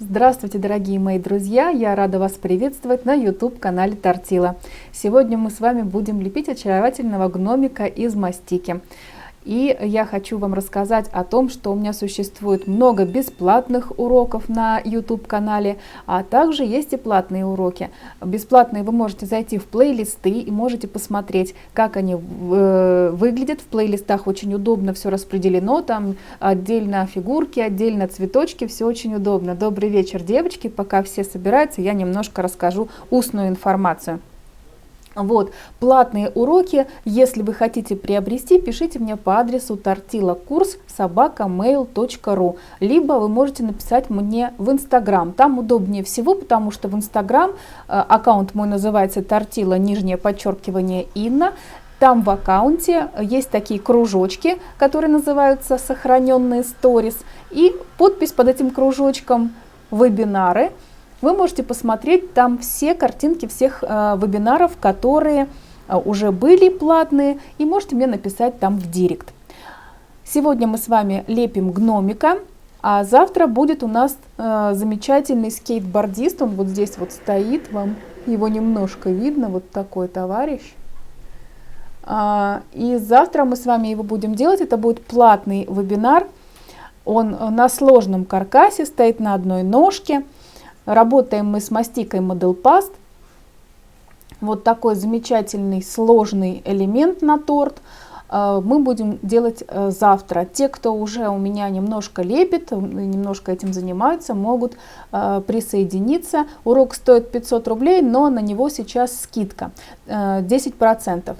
Здравствуйте, дорогие мои друзья! Я рада вас приветствовать на YouTube-канале Тортила. Сегодня мы с вами будем лепить очаровательного гномика из мастики. И я хочу вам рассказать о том, что у меня существует много бесплатных уроков на YouTube-канале, а также есть и платные уроки. Бесплатные вы можете зайти в плейлисты и можете посмотреть, как они выглядят. В плейлистах очень удобно все распределено, там отдельно фигурки, отдельно цветочки, все очень удобно. Добрый вечер, девочки! Пока все собираются, я немножко расскажу устную информацию. Вот, платные уроки, если вы хотите приобрести, пишите мне по адресу tortillakurs@mail.ru, либо вы можете написать мне в Instagram. Там удобнее всего, потому что в Instagram аккаунт мой называется Tortilla_Инна. Там в аккаунте есть такие кружочки, которые называются сохраненные сторис, и подпись под этим кружочком «Вебинары». Вы можете посмотреть там все картинки всех вебинаров, которые уже были платные, и можете мне написать там в директ. Сегодня мы с вами лепим гномика, а завтра будет у нас замечательный скейтбордист. Он вот здесь вот стоит, вам его немножко видно, вот такой товарищ. И завтра мы с вами его будем делать. Это будет платный вебинар. Он на сложном каркасе, стоит на одной ножке. Работаем мы с мастикой Modelpast. Вот такой замечательный сложный элемент на торт мы будем делать завтра. Те, кто уже у меня немножко лепит, немножко этим занимаются, могут присоединиться. Урок стоит 500 рублей, но на него сейчас скидка 10%.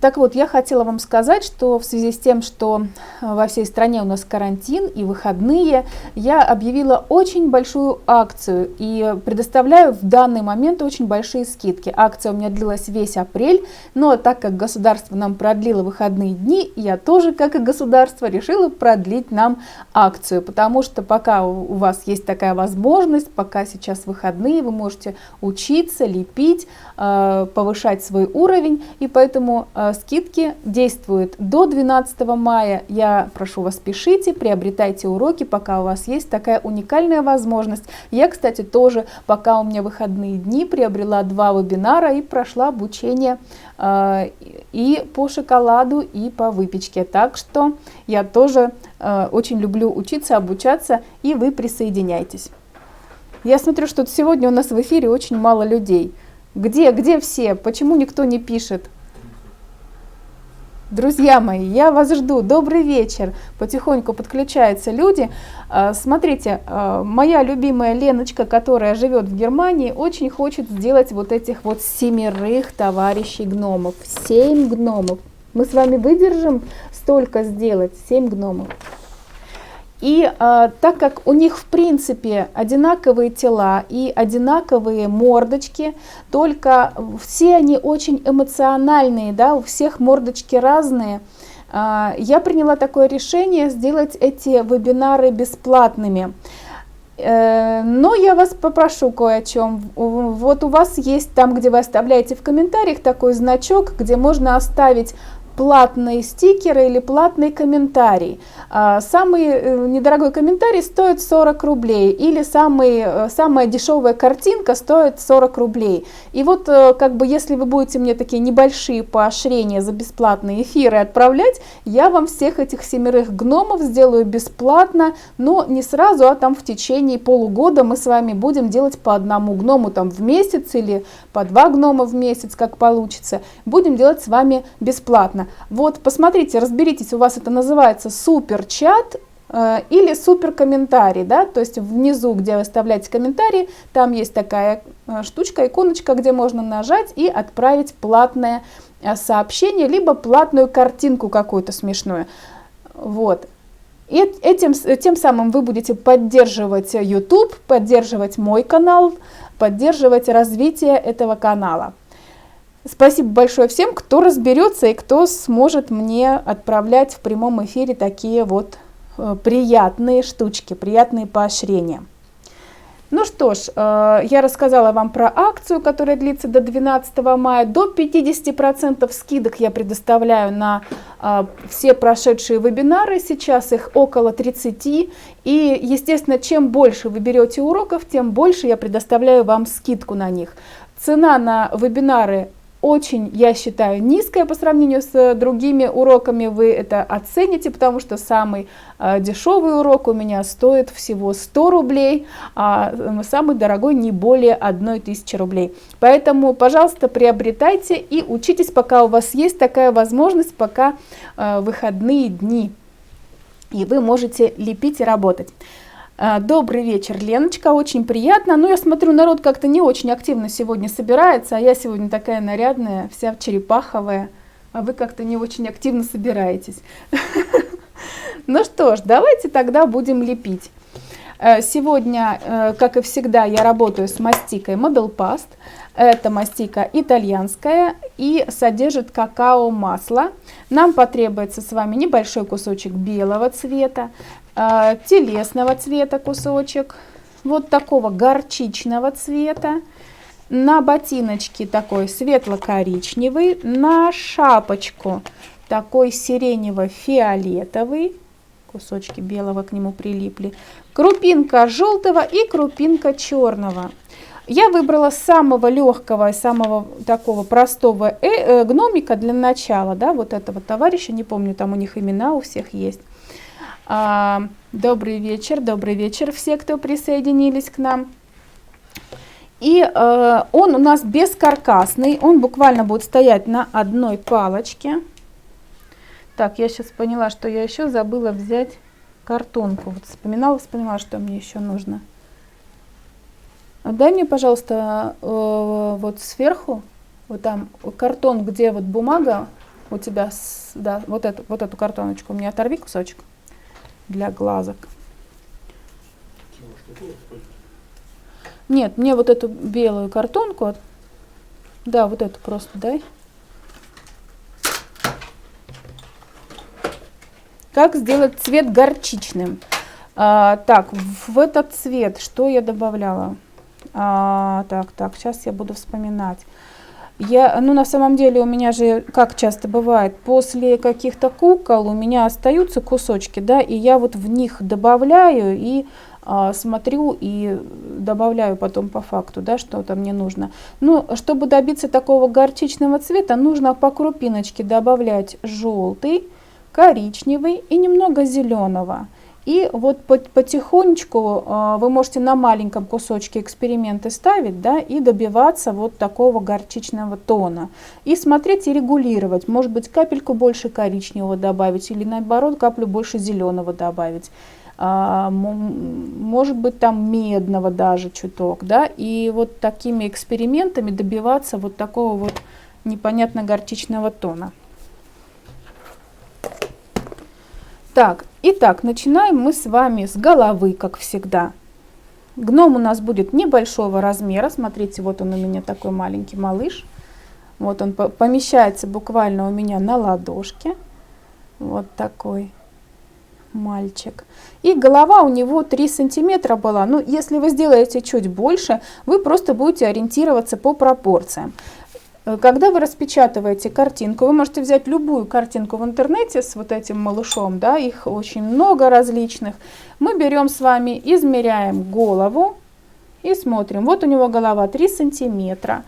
Так вот, я хотела вам сказать, что в связи с тем, что во всей стране у нас карантин и выходные, я объявила очень большую акцию и предоставляю в данный момент очень большие скидки. Акция у меня длилась весь апрель, но так как государство нам продлило выходные дни, я тоже, как и государство, решила продлить нам акцию, потому что пока у вас есть такая возможность, пока сейчас выходные, вы можете учиться, лепить, повышать свой уровень, и поэтому скидки действуют до 12 мая. Я прошу вас, пишите, приобретайте уроки, пока у вас есть такая уникальная возможность. Я, кстати, тоже, пока у меня выходные дни, приобрела 2 вебинара и прошла обучение и по шоколаду, и по выпечке. Так что я тоже очень люблю учиться, обучаться, и вы присоединяйтесь. Я смотрю, что сегодня у нас в эфире очень мало людей. Где все? Почему никто не пишет? Друзья мои, я вас жду. Добрый вечер. Потихоньку подключаются люди. Смотрите, моя любимая Леночка, которая живет в Германии, очень хочет сделать вот этих вот 7 товарищей гномов. 7 гномов. Мы с вами выдержим столько сделать? 7 гномов. И так как у них в принципе одинаковые тела и одинаковые мордочки, только все они очень эмоциональные, да, у всех мордочки разные, я приняла такое решение сделать эти вебинары бесплатными. Но я вас попрошу кое о чем. Вот у вас есть там, где вы оставляете в комментариях, такой значок, где можно оставить платные стикеры или платный комментарий. Самый недорогой комментарий стоит 40 рублей, или самая дешевая картинка стоит 40 рублей. И вот как бы если вы будете мне такие небольшие поощрения за бесплатные эфиры отправлять, я вам всех этих 7 гномов сделаю бесплатно, но не сразу, а там в течение полугода мы с вами будем делать по одному гному там в месяц или по 2 гнома в месяц, как получится. Будем делать с вами бесплатно. Вот, посмотрите, разберитесь, у вас это называется супер-чат или супер-комментарий, да, то есть внизу, где вы оставляете комментарии, там есть такая штучка, иконочка, где можно нажать и отправить платное сообщение, либо платную картинку какую-то смешную. Вот. И тем самым вы будете поддерживать YouTube, поддерживать мой канал, поддерживать развитие этого канала. Спасибо большое всем, кто разберется и кто сможет мне отправлять в прямом эфире такие вот приятные штучки, приятные поощрения. Ну что ж, я рассказала вам про акцию, которая длится до 12 мая. До 50% скидок я предоставляю на все прошедшие вебинары. Сейчас их около 30. И, естественно, чем больше вы берете уроков, тем больше я предоставляю вам скидку на них. Цена на вебинары очень, я считаю, низкая по сравнению с другими уроками. Вы это оцените, потому что самый дешевый урок у меня стоит всего 100 рублей, а самый дорогой не более 1000 рублей. Поэтому, пожалуйста, приобретайте и учитесь, пока у вас есть такая возможность, пока выходные дни, и вы можете лепить и работать. Добрый вечер, Леночка, очень приятно. Ну, я смотрю, народ как-то не очень активно сегодня собирается, а я сегодня такая нарядная, вся черепаховая, а вы как-то не очень активно собираетесь. Ну что ж, давайте тогда будем лепить. Сегодня, как и всегда, я работаю с мастикой Model Past. Это мастика итальянская и содержит какао-масло. Нам потребуется с вами небольшой кусочек белого цвета, телесного цвета кусочек, вот такого горчичного цвета, на ботиночки такой светло-коричневый, на шапочку такой сиренево-фиолетовый, кусочки белого к нему прилипли, крупинка желтого и крупинка черного. Я выбрала самого легкого и самого такого простого гномика для начала, да, вот этого товарища, не помню, там у них имена у всех есть. Добрый вечер все, кто присоединились к нам. И он у нас бескаркасный, он буквально будет стоять на одной палочке. Так, я сейчас поняла, что я еще забыла взять картонку. Вот вспоминала, что мне еще нужно. Дай мне, пожалуйста, вот сверху, вот там картон, где вот бумага у тебя, да, вот эту картоночку, мне оторви кусочек для глазок. Нет, мне вот эту белую картонку, да, вот эту просто дай. Как сделать цвет горчичным? Так, в этот цвет что я добавляла? Так, сейчас я буду вспоминать. Ну, на самом деле у меня же, как часто бывает, после каких-то кукол у меня остаются кусочки, да, и я вот в них добавляю и смотрю и добавляю потом по факту, да, что-то мне нужно. Ну, чтобы добиться такого горчичного цвета, нужно по крупиночке добавлять желтый, коричневый и немного зеленого. И вот потихонечку вы можете на маленьком кусочке эксперименты ставить, да, и добиваться вот такого горчичного тона. И смотреть и регулировать. Может быть, капельку больше коричневого добавить или наоборот каплю больше зеленого добавить. Может быть, там медного даже чуток. Да, и вот такими экспериментами добиваться вот такого вот непонятно горчичного тона. Так, итак, начинаем мы с вами с головы, как всегда. Гном у нас будет небольшого размера. Смотрите, вот он у меня такой маленький малыш. Вот он помещается буквально у меня на ладошке. Вот такой мальчик. И голова у него 3 сантиметра была. Ну, если вы сделаете чуть больше, вы просто будете ориентироваться по пропорциям. Когда вы распечатываете картинку, вы можете взять любую картинку в интернете с вот этим малышом, да, их очень много различных. Мы берем с вами, измеряем голову и смотрим. Вот у него голова 3 сантиметра.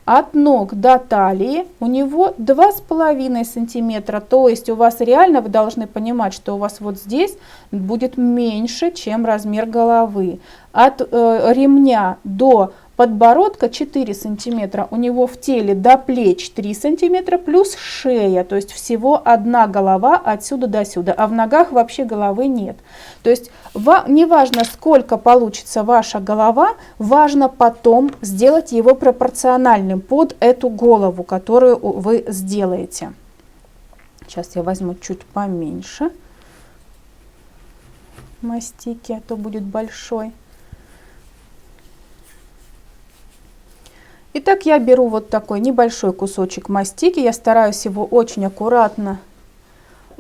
От ног до талии у него 2,5 сантиметра. То есть у вас реально, вы должны понимать, что у вас вот здесь будет меньше, чем размер головы. От ремня до подбородка 4 сантиметра, у него в теле до плеч 3 сантиметра плюс шея, то есть всего одна голова отсюда до сюда, а в ногах вообще головы нет. То есть не важно, сколько получится ваша голова, важно потом сделать его пропорциональным под эту голову, которую вы сделаете. Сейчас я возьму чуть поменьше мастики, а то будет большой. Итак, я беру вот такой небольшой кусочек мастики, я стараюсь его очень аккуратно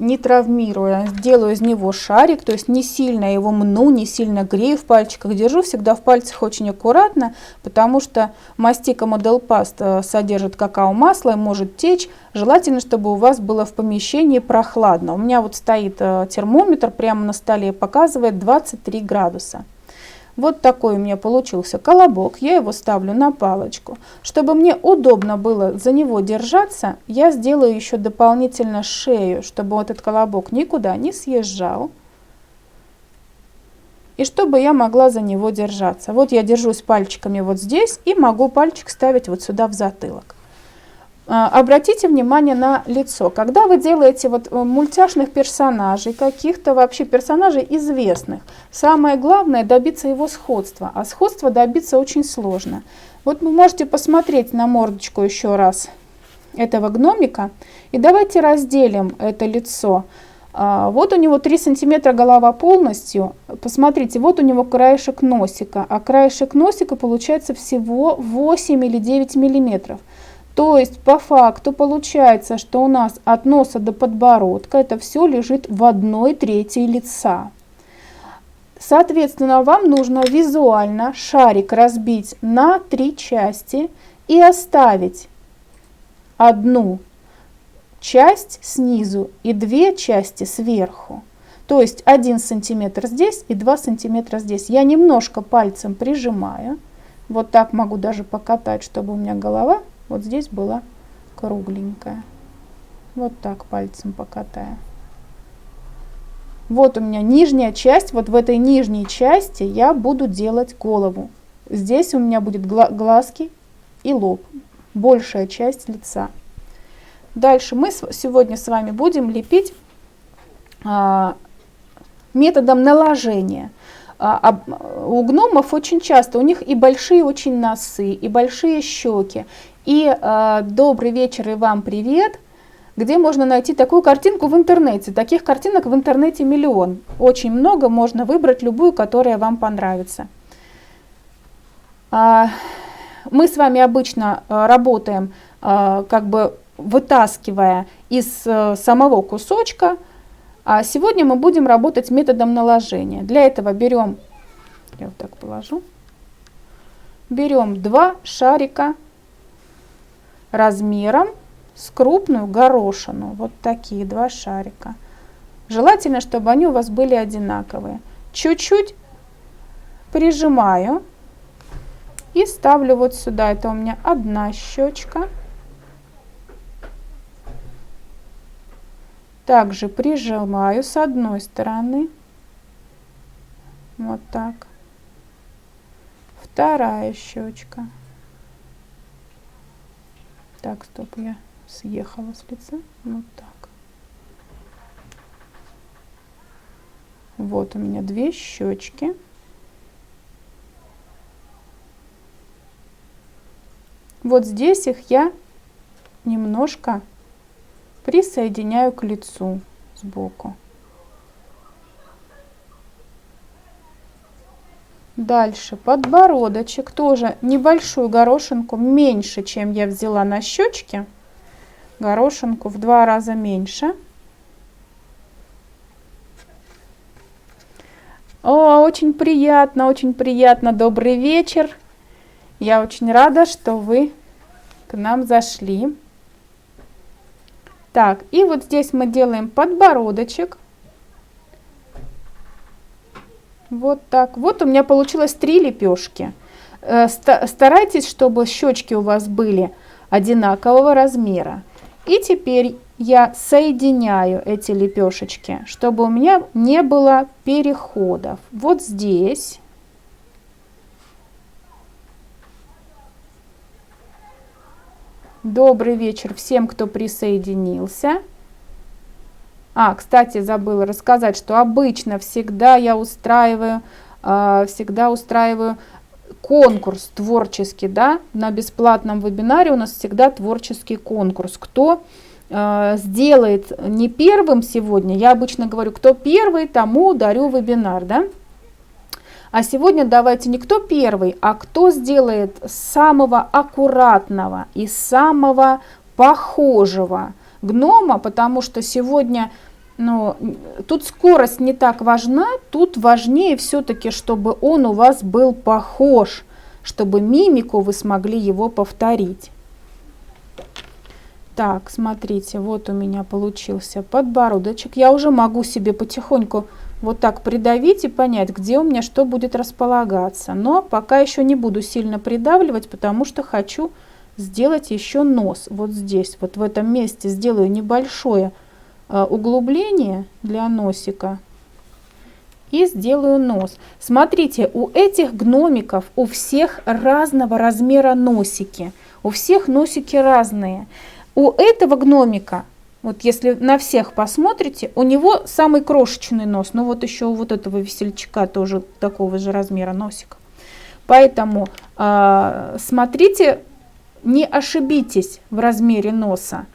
не травмируя, делаю из него шарик, то есть не сильно его мну, не сильно грею в пальчиках, держу всегда в пальцах очень аккуратно, потому что мастика Model Past содержит какао-масло и может течь. Желательно, чтобы у вас было в помещении прохладно. У меня вот стоит термометр прямо на столе, показывает 23 градуса. Вот такой у меня получился колобок, я его ставлю на палочку. Чтобы мне удобно было за него держаться, я сделаю еще дополнительно шею, чтобы вот этот колобок никуда не съезжал. И чтобы я могла за него держаться. Вот я держусь пальчиками вот здесь и могу пальчик ставить вот сюда в затылок. Обратите внимание на лицо. Когда вы делаете вот мультяшных персонажей, каких-то вообще персонажей известных, самое главное добиться его сходства. А сходства добиться очень сложно. Вот вы можете посмотреть на мордочку еще раз этого гномика. И давайте разделим это лицо. Вот у него 3 сантиметра голова полностью. Посмотрите, вот у него краешек носика. А краешек носика получается всего 8 или 9 миллиметров. То есть по факту получается, что у нас от носа до подбородка это все лежит в 1/3 лица. Соответственно, вам нужно визуально шарик разбить на 3 части и оставить одну часть снизу и 2 части сверху. То есть 1 сантиметр здесь и 2 сантиметра здесь. Я немножко пальцем прижимаю. Вот так могу даже покатать, чтобы у меня голова вот здесь была кругленькая. Вот так пальцем покатаю. Вот у меня нижняя часть. Вот в этой нижней части я буду делать голову. Здесь у меня будет глазки и лоб. Большая часть лица. Дальше мы сегодня с вами будем лепить методом наложения. У гномов очень часто, у них и большие очень носы, и большие щеки. И добрый вечер и вам привет, где можно найти такую картинку в интернете. Таких картинок в интернете миллион. Очень много, можно выбрать любую, которая вам понравится. Мы с вами обычно работаем, как бы вытаскивая из самого кусочка. А сегодня мы будем работать методом наложения. Для этого берем, я вот так положу, берем 2 шарика размером с крупную горошину. Вот такие 2 шарика. Желательно, чтобы они у вас были одинаковые. Чуть-чуть прижимаю и ставлю вот сюда. Это у меня одна щечка. Также прижимаю с одной стороны. Вот так. Вторая щечка. Так, стоп, я съехала с лица. Вот так. Вот у меня 2 щечки. Вот здесь их я немножко присоединяю к лицу сбоку. Дальше подбородочек, тоже небольшую горошинку, меньше, чем я взяла на щечке. Горошинку в 2 раза меньше. О, очень приятно, добрый вечер. Я очень рада, что вы к нам зашли. Так, и вот здесь мы делаем подбородочек. Вот так. Вот у меня получилось 3 лепешки. Старайтесь, чтобы щечки у вас были одинакового размера. И теперь я соединяю эти лепешечки, чтобы у меня не было переходов. Вот здесь. Добрый вечер всем, кто присоединился. Кстати, забыла рассказать, что обычно всегда я устраиваю, конкурс творческий, да, на бесплатном вебинаре у нас всегда творческий конкурс. Кто сделает не первым сегодня, я обычно говорю, кто первый, тому дарю вебинар, да. А сегодня давайте не кто первый, а кто сделает самого аккуратного и самого похожего гнома, потому что сегодня Но тут скорость не так важна, тут важнее все-таки, чтобы он у вас был похож, чтобы мимику вы смогли его повторить. Так, смотрите, вот у меня получился подбородочек. Я уже могу себе потихоньку вот так придавить и понять, где у меня что будет располагаться. Но пока еще не буду сильно придавливать, потому что хочу сделать еще нос. Вот здесь, вот в этом месте сделаю небольшое углубление для носика и сделаю нос. Смотрите, у этих гномиков у всех разного размера носики. У всех носики разные. У этого гномика, вот если на всех посмотрите, у него самый крошечный нос. Ну вот еще у вот этого весельчака тоже такого же размера носика. Поэтому смотрите, не ошибитесь в размере носа.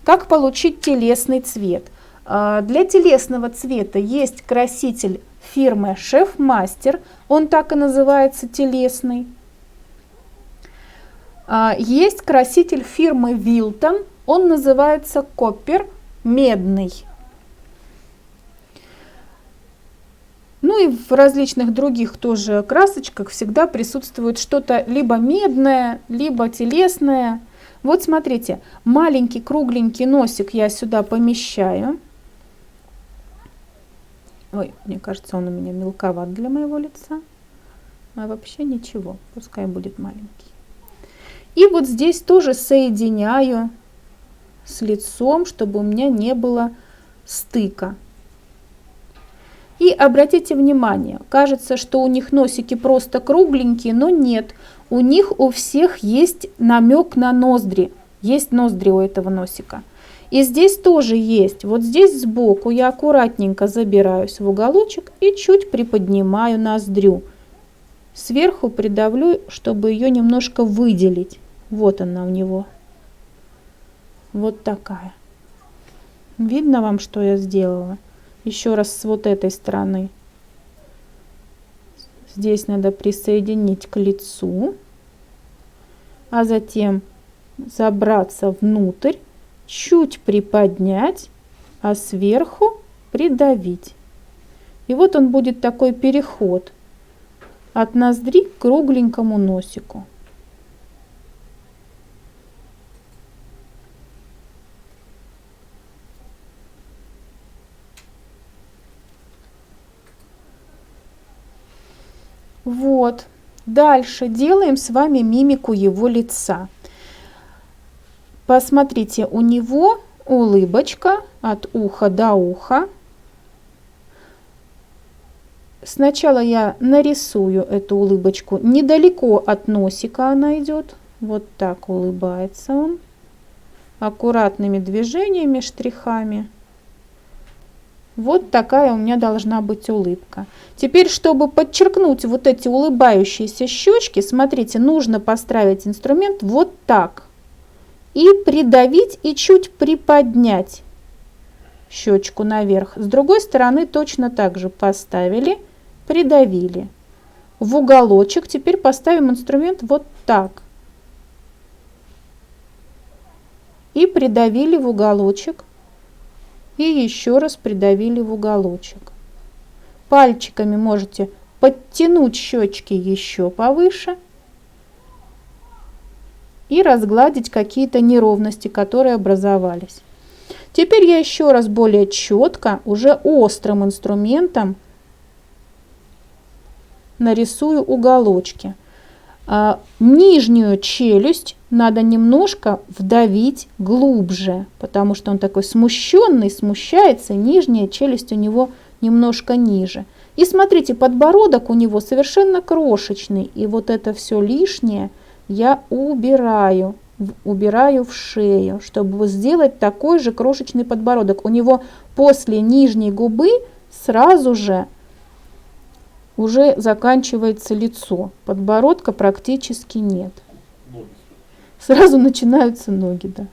Как получить телесный цвет? Для телесного цвета есть краситель фирмы Шеф-Мастер, он так и называется, телесный. Есть краситель фирмы Wilton, он называется Коппер, медный. Ну и в различных других тоже красочках всегда присутствует что-то либо медное, либо телесное. Вот смотрите, маленький кругленький носик я сюда помещаю. Ой, мне кажется, он у меня мелковат для моего лица. А вообще ничего, пускай будет маленький. И вот здесь тоже соединяю с лицом, чтобы у меня не было стыка. И обратите внимание, кажется, что у них носики просто кругленькие, но нет. У них у всех есть намек на ноздри. Есть ноздри у этого носика. И здесь тоже есть. Вот здесь сбоку я аккуратненько забираюсь в уголочек и чуть приподнимаю ноздрю. Сверху придавлю, чтобы ее немножко выделить. Вот она у него. Вот такая. Видно вам, что я сделала? Еще раз с вот этой стороны. Здесь надо присоединить к лицу, а затем забраться внутрь, чуть приподнять, а сверху придавить. И вот он будет такой переход от ноздри к кругленькому носику. Вот. Дальше делаем с вами мимику его лица. Посмотрите, у него улыбочка от уха до уха. Сначала я нарисую эту улыбочку. Недалеко от носика она идет. Вот так улыбается он. Аккуратными движениями, штрихами. Вот такая у меня должна быть улыбка. Теперь, чтобы подчеркнуть вот эти улыбающиеся щечки, смотрите, нужно поставить инструмент вот так. И придавить и чуть приподнять щечку наверх. С другой стороны точно так же поставили, придавили. В уголочек теперь поставим инструмент вот так. И придавили в уголочек. И еще раз придавили в уголочек. Пальчиками можете подтянуть щечки еще повыше и разгладить какие-то неровности, которые образовались. Теперь я еще раз более четко, уже острым инструментом нарисую уголочки. Нижнюю челюсть надо немножко вдавить глубже, потому что он такой смущенный, смущается, нижняя челюсть у него немножко ниже. И смотрите, подбородок у него совершенно крошечный, и вот это все лишнее я убираю в шею, чтобы сделать такой же крошечный подбородок. У него после нижней губы сразу же уже заканчивается лицо, подбородка практически нет. Сразу начинаются ноги, да.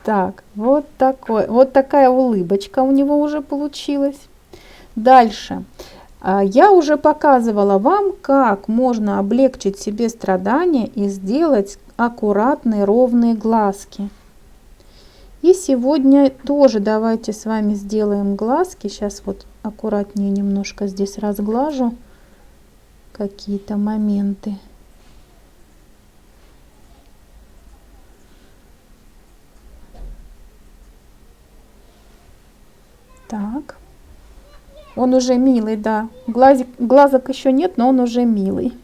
Так, вот такая улыбочка у него уже получилась. Дальше. Я уже показывала вам, как можно облегчить себе страдания и сделать аккуратные ровные глазки. И сегодня тоже давайте с вами сделаем глазки. Сейчас вот аккуратнее немножко здесь разглажу какие-то моменты. Так. Он уже милый, да. Глазок еще нет, но он уже милый.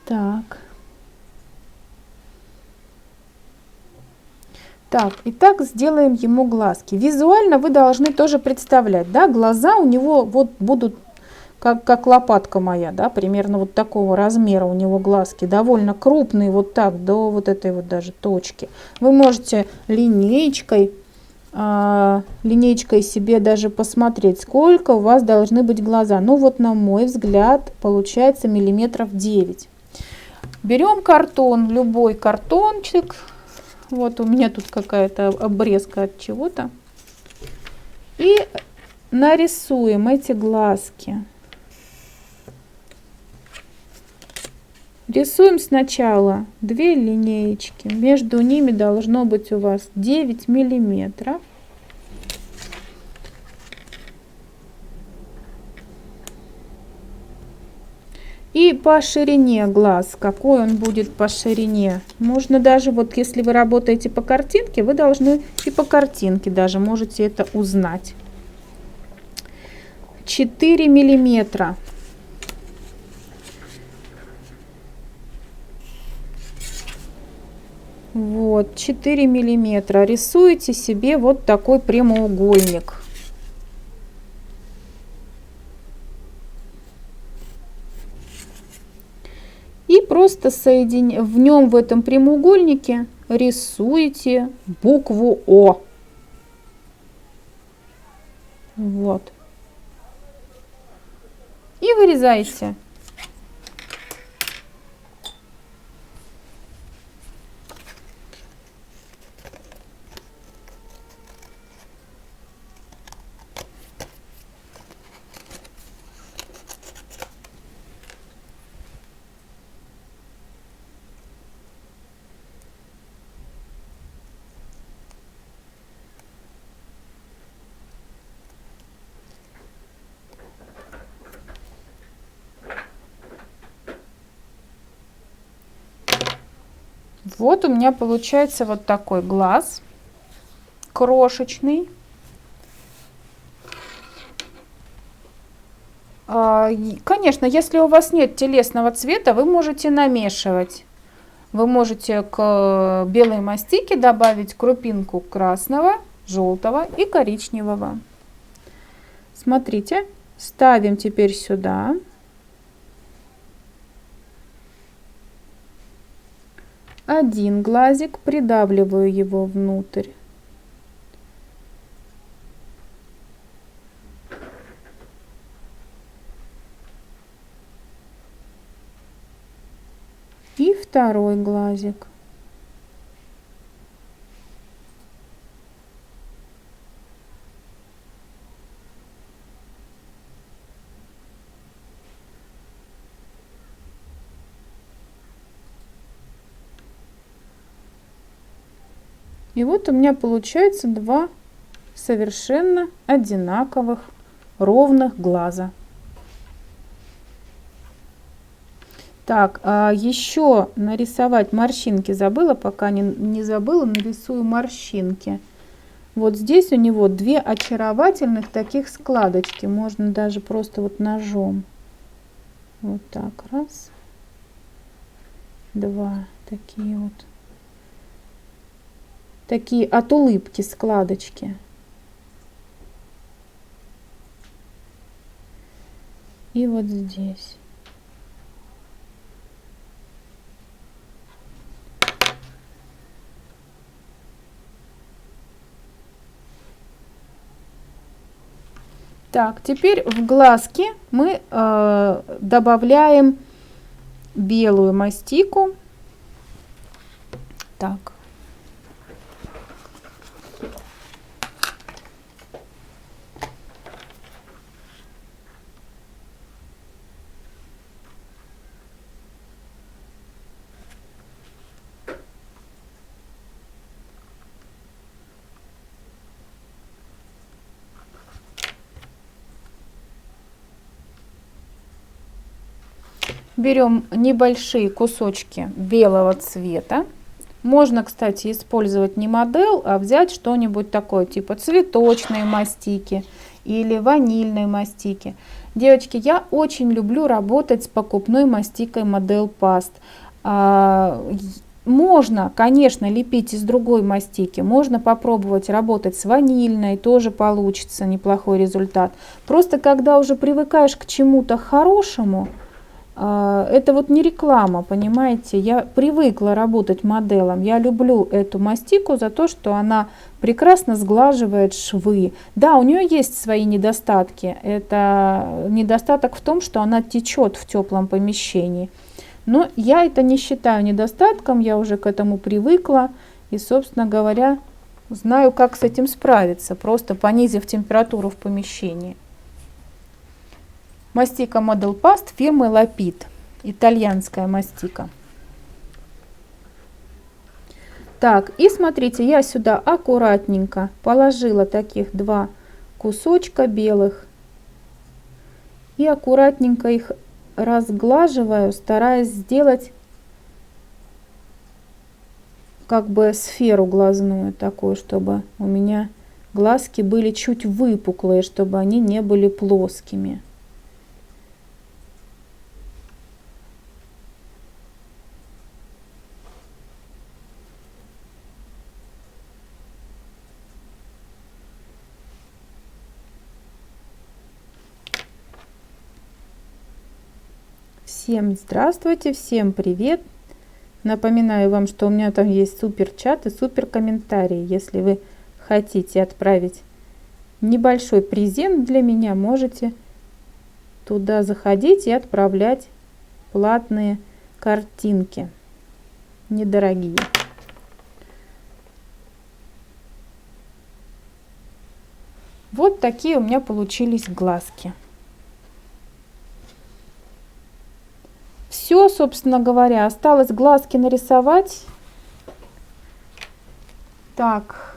Так. Так, итак, сделаем ему глазки. Визуально вы должны тоже представлять, да, глаза у него вот будут как лопатка моя, да, примерно вот такого размера у него глазки, довольно крупные, вот так, до вот этой вот даже точки. Вы можете линеечкой себе даже посмотреть, сколько у вас должны быть глаза. Ну вот на мой взгляд получается миллиметров 9. Берем картон, любой картончик. Вот у меня тут какая-то обрезка от чего-то. И нарисуем эти глазки. Рисуем сначала 2 линеечки. Между ними должно быть у вас 9 миллиметров. И по ширине глаз, какой он будет по ширине. Можно даже, вот если вы работаете по картинке, вы должны и по картинке даже можете это узнать. 4 миллиметра. Вот, 4 миллиметра. Рисуете себе вот такой прямоугольник. И просто в нем, в этом прямоугольнике, рисуете букву О. Вот. И вырезаете. Вот у меня получается вот такой глаз крошечный. Конечно, если у вас нет телесного цвета, вы можете намешивать. Вы можете к белой мастике добавить крупинку красного, желтого и коричневого. Смотрите, ставим теперь сюда. Один глазик, придавливаю его внутрь. И второй глазик. И вот у меня получается 2 совершенно одинаковых ровных глаза. Так, еще нарисовать морщинки забыла, пока не забыла, нарисую морщинки. Вот здесь у него 2 очаровательных таких складочки. Можно даже просто вот ножом. Вот так, раз, 2, такие вот. Такие от улыбки складочки. И вот здесь. Так, теперь в глазки мы добавляем белую мастику. Так. Берем небольшие кусочки белого цвета. Можно, кстати, использовать не модель, а взять что-нибудь такое, типа цветочной мастики или ванильной мастики. Девочки, я очень люблю работать с покупной мастикой Model Past. Можно, конечно, лепить из другой мастики, можно попробовать работать с ванильной, тоже получится неплохой результат. Просто когда уже привыкаешь к чему-то хорошему, это вот не реклама, понимаете, я привыкла работать моделом, я люблю эту мастику за то, что она прекрасно сглаживает швы. Да, у нее есть свои недостатки, это недостаток в том, что она течет в теплом помещении. Но я это не считаю недостатком, я уже к этому привыкла и, собственно говоря, знаю, как с этим справиться, просто понизив температуру в помещении. Мастика Model Past фирмы Lapid, итальянская мастика. Так, и смотрите, я сюда аккуратненько положила таких 2 кусочка белых и аккуратненько их разглаживаю, стараясь сделать как бы сферу глазную такую, чтобы у меня глазки были чуть выпуклые, чтобы они не были плоскими. Всем здравствуйте, всем привет! Напоминаю вам, что у меня там есть супер чат и супер комментарии. Если вы хотите отправить небольшой презент для меня, можете туда заходить и отправлять платные картинки, недорогие. Вот такие у меня получились глазки. Все, собственно говоря, осталось глазки нарисовать. Так.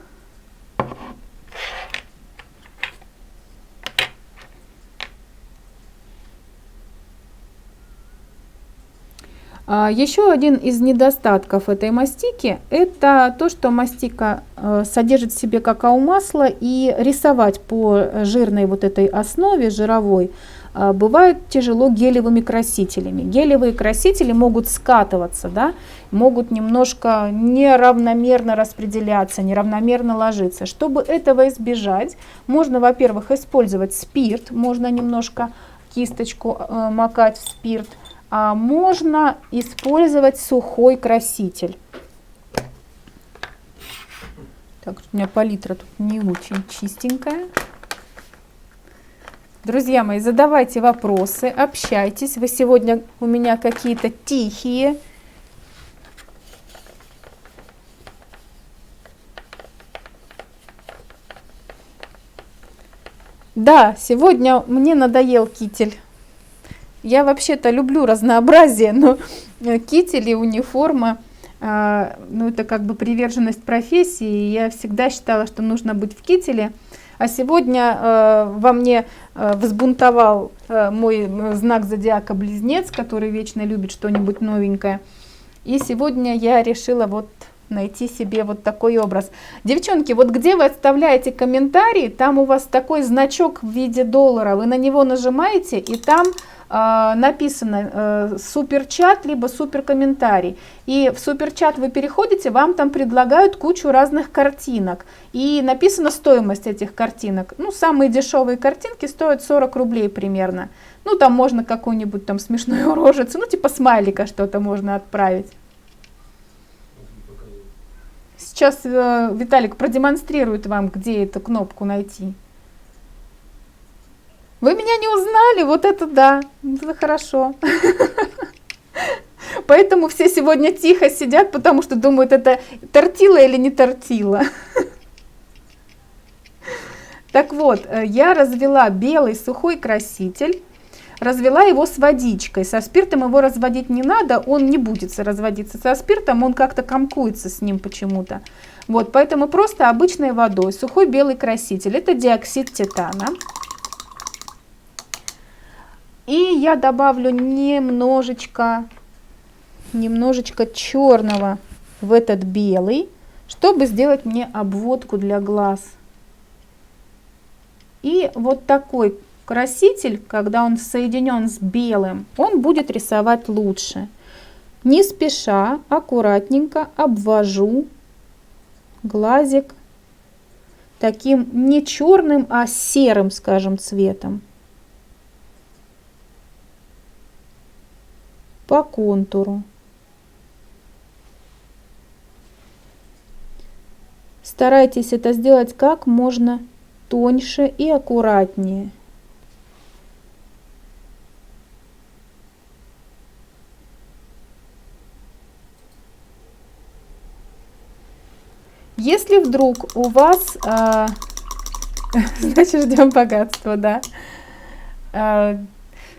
Еще один из недостатков этой мастики – это то, что мастика содержит в себе какао-масло, и рисовать по жирной вот этой основе, жировой, бывает тяжело гелевыми красителями. Гелевые красители могут скатываться, да, могут немножко неравномерно распределяться, неравномерно ложиться. Чтобы этого избежать, можно, во-первых, использовать спирт, можно немножко кисточку макать в спирт, а можно использовать сухой краситель. Так, у меня палитра тут не очень чистенькая. Друзья мои, задавайте вопросы, общайтесь. Вы сегодня у меня какие-то тихие. Да, сегодня мне надоел китель. Я вообще-то люблю разнообразие, но китель и униформа, ну это как бы приверженность профессии. Я всегда считала, что нужно быть в кителе. А сегодня во мне взбунтовал мой знак зодиака Близнец, который вечно любит что-нибудь новенькое. И сегодня я решила вот найти себе вот такой образ. Девчонки, вот где вы оставляете комментарии, там у вас такой значок в виде доллара. Вы на него нажимаете, и там написано суперчат либо супер комментарий. И в суперчат вы переходите, вам там предлагают кучу разных картинок. И написана стоимость этих картинок. Ну, самые дешевые картинки стоят 40 рублей примерно. Ну, там можно какую-нибудь там смешную рожицу, ну, типа смайлика что-то можно отправить. Сейчас Виталик продемонстрирует вам, где эту кнопку найти. Вы меня не узнали? Вот это да, это хорошо. Поэтому все сегодня тихо сидят, потому что думают, это тортила или не тортила. Так вот, я развела белый сухой краситель, развела его с водичкой. Со спиртом его разводить не надо, он не будет разводиться со спиртом, он как-то комкуется с ним почему-то. Вот, поэтому просто обычной водой, сухой белый краситель, это диоксид титана. И я добавлю немножечко черного в этот белый, чтобы сделать мне обводку для глаз. И вот такой краситель, когда он соединен с белым, он будет рисовать лучше. Не спеша, аккуратненько обвожу глазик таким не черным, а серым, скажем, цветом по контуру. Старайтесь это сделать как можно тоньше и аккуратнее. Если вдруг у вас, значит, ждем богатства, да.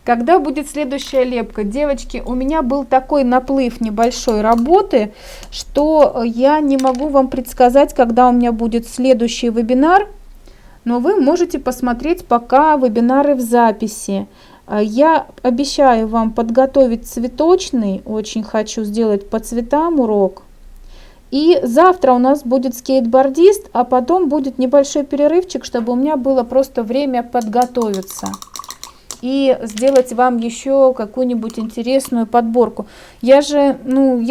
Когда будет следующая лепка? Девочки, у меня был такой наплыв небольшой работы, что я не могу вам предсказать, когда у меня будет следующий вебинар, но вы можете посмотреть пока вебинары в записи. Я обещаю вам подготовить цветочный, очень хочу сделать по цветам урок. И завтра у нас будет скейтбордист, а потом будет небольшой перерывчик, чтобы у меня было просто время подготовиться и сделать вам еще какую-нибудь интересную подборку. Я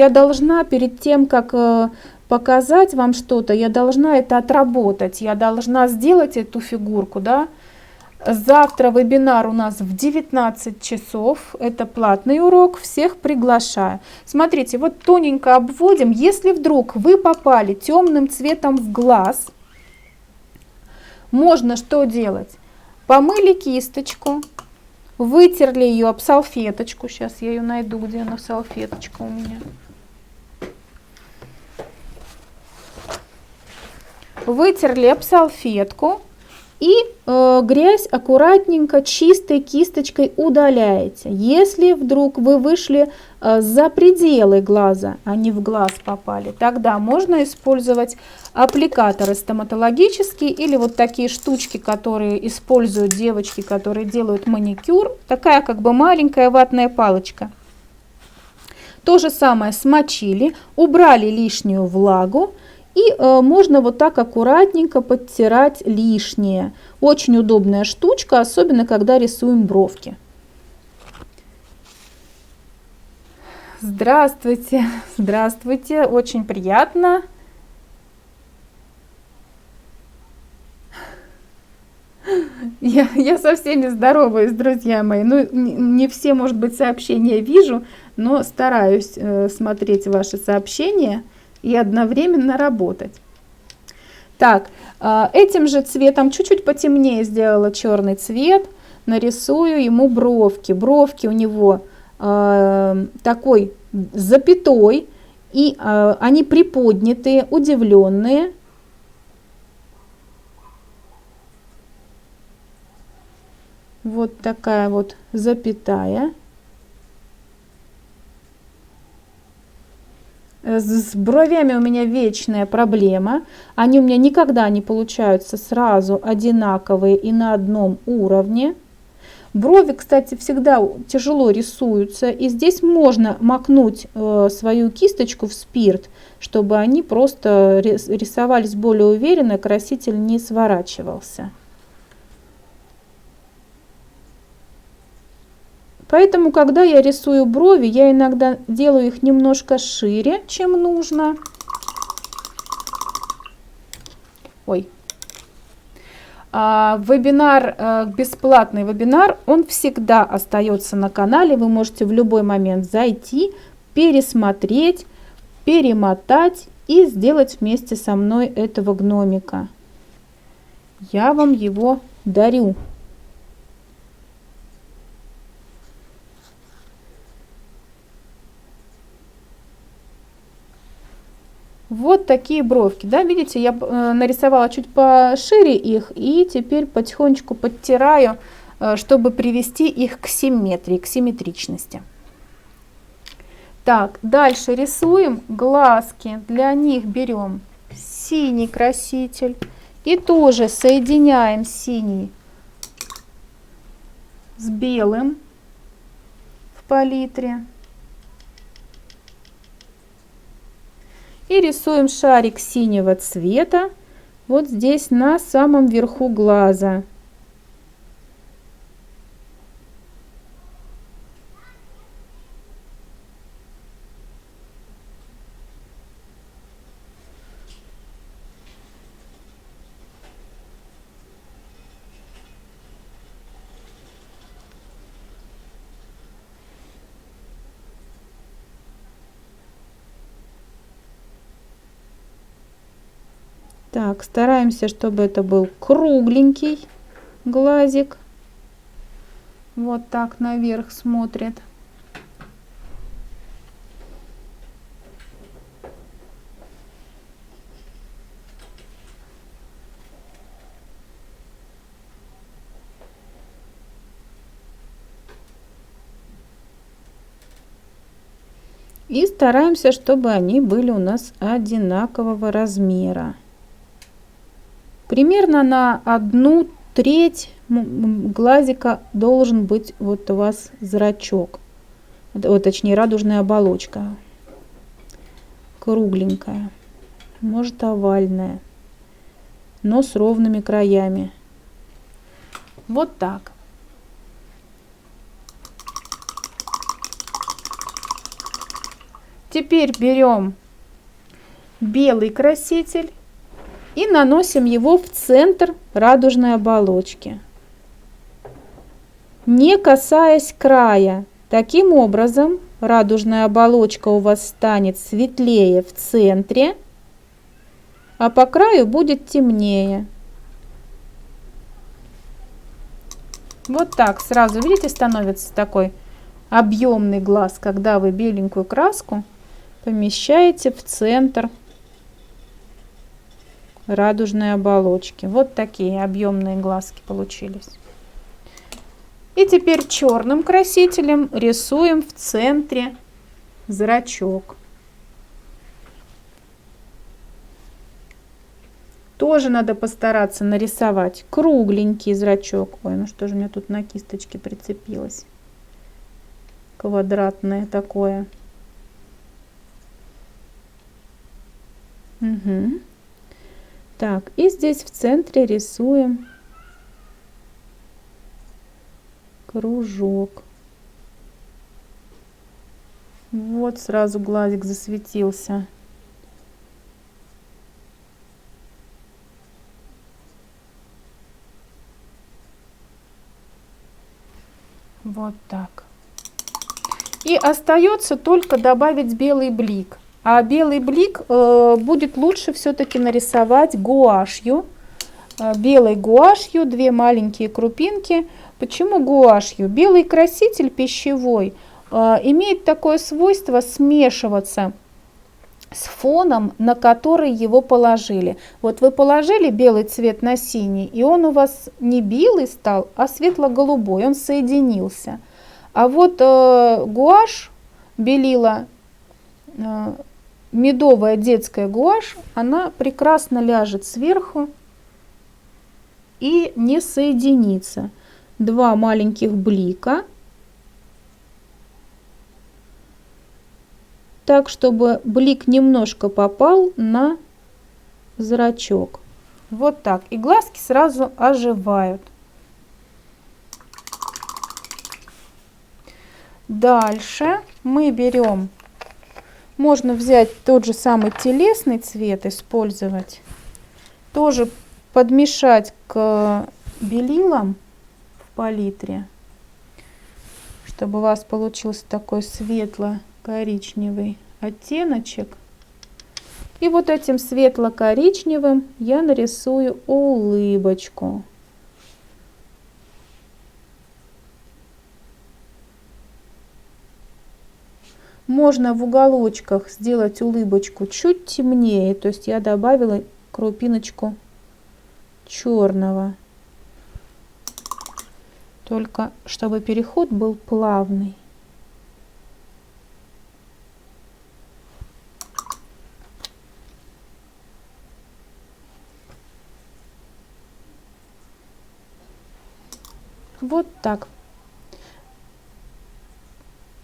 должна перед тем, как показать вам что-то, я должна это отработать, я должна сделать эту фигурку, да. Завтра вебинар у нас в 19 часов, это платный урок, всех приглашаю. Смотрите, вот тоненько обводим, если вдруг вы попали темным цветом в глаз, можно что делать? Помыли кисточку, вытерли ее об салфеточку, сейчас я ее найду, где она салфеточка у меня. Вытерли об салфетку. И грязь аккуратненько чистой кисточкой удаляете. Если вдруг вы вышли за пределы глаза, а не в глаз попали, тогда можно использовать аппликаторы стоматологические или вот такие штучки, которые используют девочки, которые делают маникюр. Такая как бы маленькая ватная палочка. То же самое смочили, убрали лишнюю влагу. И можно вот так аккуратненько подтирать лишнее. Очень удобная штучка, особенно когда рисуем бровки. Здравствуйте, здравствуйте, очень приятно. Я со всеми здороваюсь, друзья мои. Ну, не все, может быть, сообщения вижу, но стараюсь смотреть ваши сообщения и одновременно работать. Так, этим же цветом чуть-чуть потемнее сделала черный цвет, нарисую ему бровки. Бровки у него такой запятой, и они приподнятые, удивленные. Вот такая вот запятая. С бровями у меня вечная проблема. Они у меня никогда не получаются сразу одинаковые и на одном уровне. Брови, кстати, всегда тяжело рисуются. И здесь можно макнуть свою кисточку в спирт, чтобы они просто рисовались более уверенно, краситель не сворачивался. Поэтому, когда я рисую брови, я иногда делаю их немножко шире, чем нужно. Ой. Вебинар, бесплатный вебинар, он всегда остается на канале. Вы можете в любой момент зайти, пересмотреть, перемотать и сделать вместе со мной этого гномика. Я вам его дарю. Вот такие бровки, да, видите, я нарисовала чуть пошире их и теперь потихонечку подтираю, чтобы привести их к симметрии, к симметричности. Так, дальше рисуем глазки, для них берем синий краситель и тоже соединяем синий с белым. палитре. И рисуем шарик синего цвета вот здесь на самом верху глаза. Так, стараемся, чтобы это был кругленький глазик. Вот так наверх смотрит. И стараемся, чтобы они были у нас одинакового размера. Примерно на 1/3 глазика должен быть вот у вас зрачок. Вот, точнее, радужная оболочка. Кругленькая. Может, овальная. Но с ровными краями. Вот так. Теперь берем белый краситель и наносим его в центр радужной оболочки, не касаясь края. Таким образом, радужная оболочка у вас станет светлее в центре, а по краю будет темнее. Вот так сразу, видите, становится такой объемный глаз, когда вы беленькую краску помещаете в центр радужной оболочки. Вот такие объемные глазки получились. И теперь черным красителем рисуем в центре зрачок. Тоже надо постараться нарисовать кругленький зрачок. Ой, ну что же у меня тут на кисточке прицепилось? Квадратное такое. Угу. Так, и здесь в центре рисуем кружок. Вот сразу глазик засветился. Вот так. И остается только добавить белый блик. А белый блик будет лучше все-таки нарисовать гуашью. Белой гуашью, 2 маленькие крупинки. Почему гуашью? Белый краситель пищевой имеет такое свойство смешиваться с фоном, на который его положили. Вот вы положили белый цвет на синий, и он у вас не белый стал, а светло-голубой, он соединился. А вот гуашь, белила, медовая детская гуашь, она прекрасно ляжет сверху и не соединится. 2 маленьких блика, так, чтобы блик немножко попал на зрачок. Вот так. И глазки сразу оживают. Дальше мы берем, можно взять тот же самый телесный цвет, использовать, тоже подмешать к белилам в палитре, чтобы у вас получился такой светло-коричневый оттеночек. И вот этим светло-коричневым я нарисую улыбочку. Можно в уголочках сделать улыбочку чуть темнее, то есть я добавила крупиночку черного. Только чтобы переход был плавный. Вот так.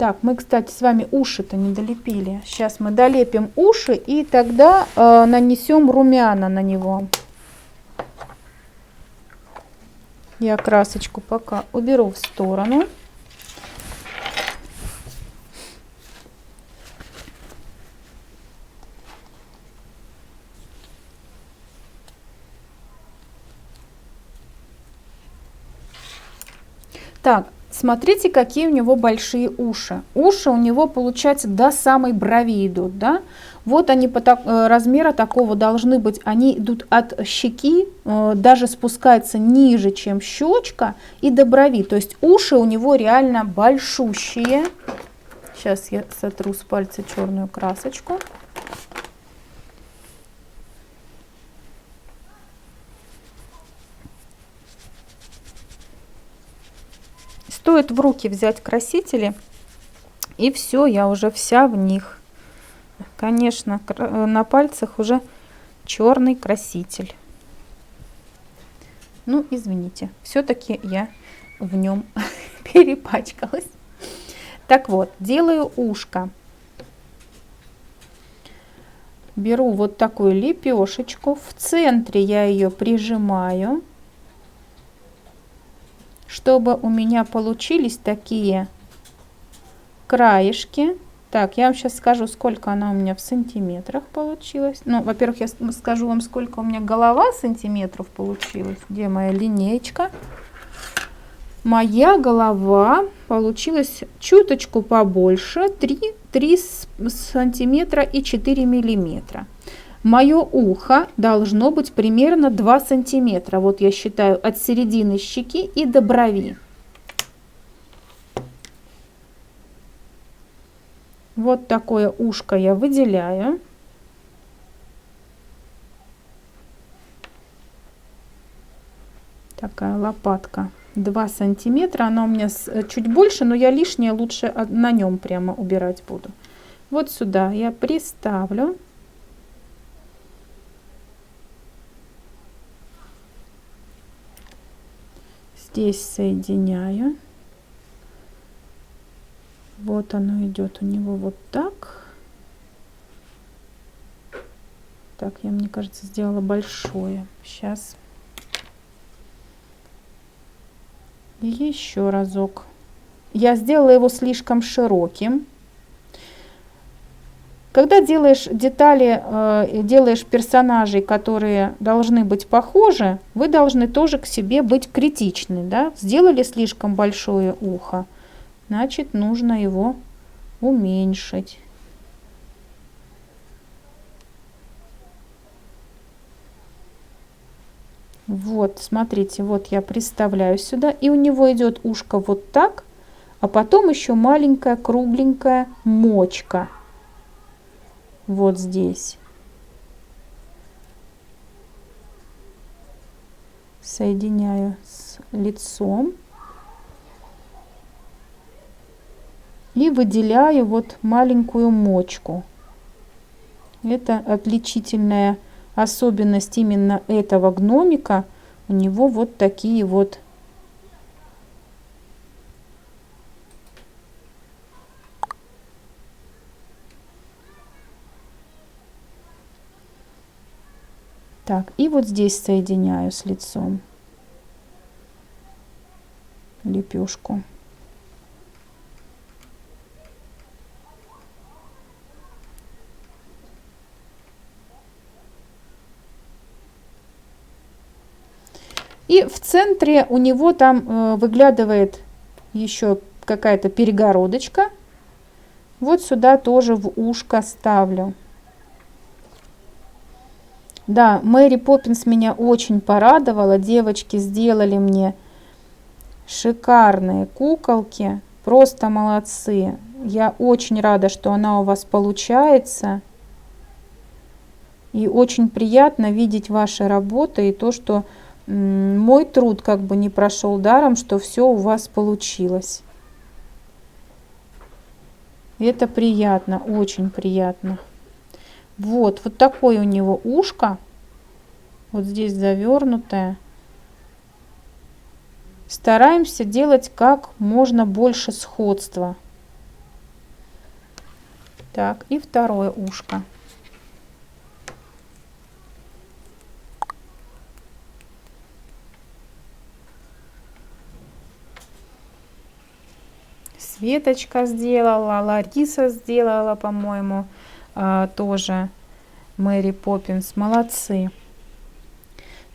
Так, мы, кстати, с вами уши-то не долепили. Сейчас мы долепим уши и тогда нанесем румяна на него. Я красочку пока уберу в сторону. Так, смотрите, какие у него большие уши. Уши у него, получается, до самой брови идут, да? Вот они размера такого должны быть. Они идут от щеки, даже спускаются ниже, чем щечка, и до брови. То есть уши у него реально большущие. Сейчас я сотру с пальца черную красочку. Стоит в руки взять красители, и все, я уже вся в них. Конечно, на пальцах уже черный краситель. Ну, извините, все-таки я в нем перепачкалась. Так вот, делаю ушко. Беру вот такую лепешечку, в центре я ее прижимаю, чтобы у меня получились такие краешки. Так, я вам сейчас скажу, сколько она у меня в сантиметрах получилась. Ну, во-первых, я скажу вам, сколько у меня голова сантиметров получилась. Где моя линеечка? Моя голова получилась чуточку побольше, 3 сантиметра и 4 миллиметра. Мое ухо должно быть примерно 2 сантиметра. Вот я считаю от середины щеки и до брови. Вот такое ушко я выделяю. Такая лопатка. 2 сантиметра. Она у меня чуть больше, но я лишнее лучше на нем прямо убирать буду. Вот сюда я приставлю. Здесь соединяю. Вот оно идет у него вот так. Так, я, мне кажется, сделала большое. Сейчас. И еще разок. Я сделала его слишком широким. Когда делаешь детали, делаешь персонажей, которые должны быть похожи, вы должны тоже к себе быть критичны. Да? Сделали слишком большое ухо, значит, нужно его уменьшить. Вот, смотрите, вот я приставляю сюда, и у него идет ушко вот так, а потом еще маленькая кругленькая мочка. Вот здесь. Соединяю с лицом. И выделяю вот маленькую мочку. Это отличительная особенность именно этого гномика. У него вот такие вот так, и вот здесь соединяю с лицом лепешку. И в центре у него там выглядывает еще какая-то перегородочка. Вот сюда тоже в ушко ставлю. Да, Мэри Поппинс меня очень порадовала. Девочки сделали мне шикарные куколки. Просто молодцы. Я очень рада, что она у вас получается. И очень приятно видеть ваши работы и то, что мой труд как бы не прошел даром, что все у вас получилось. Это приятно, очень приятно. Вот такое у него ушко. Вот здесь завернутое. Стараемся делать как можно больше сходства. Так, и второе ушко. Светочка сделала, Лариса сделала, по-моему, тоже Мэри Поппинс. Молодцы.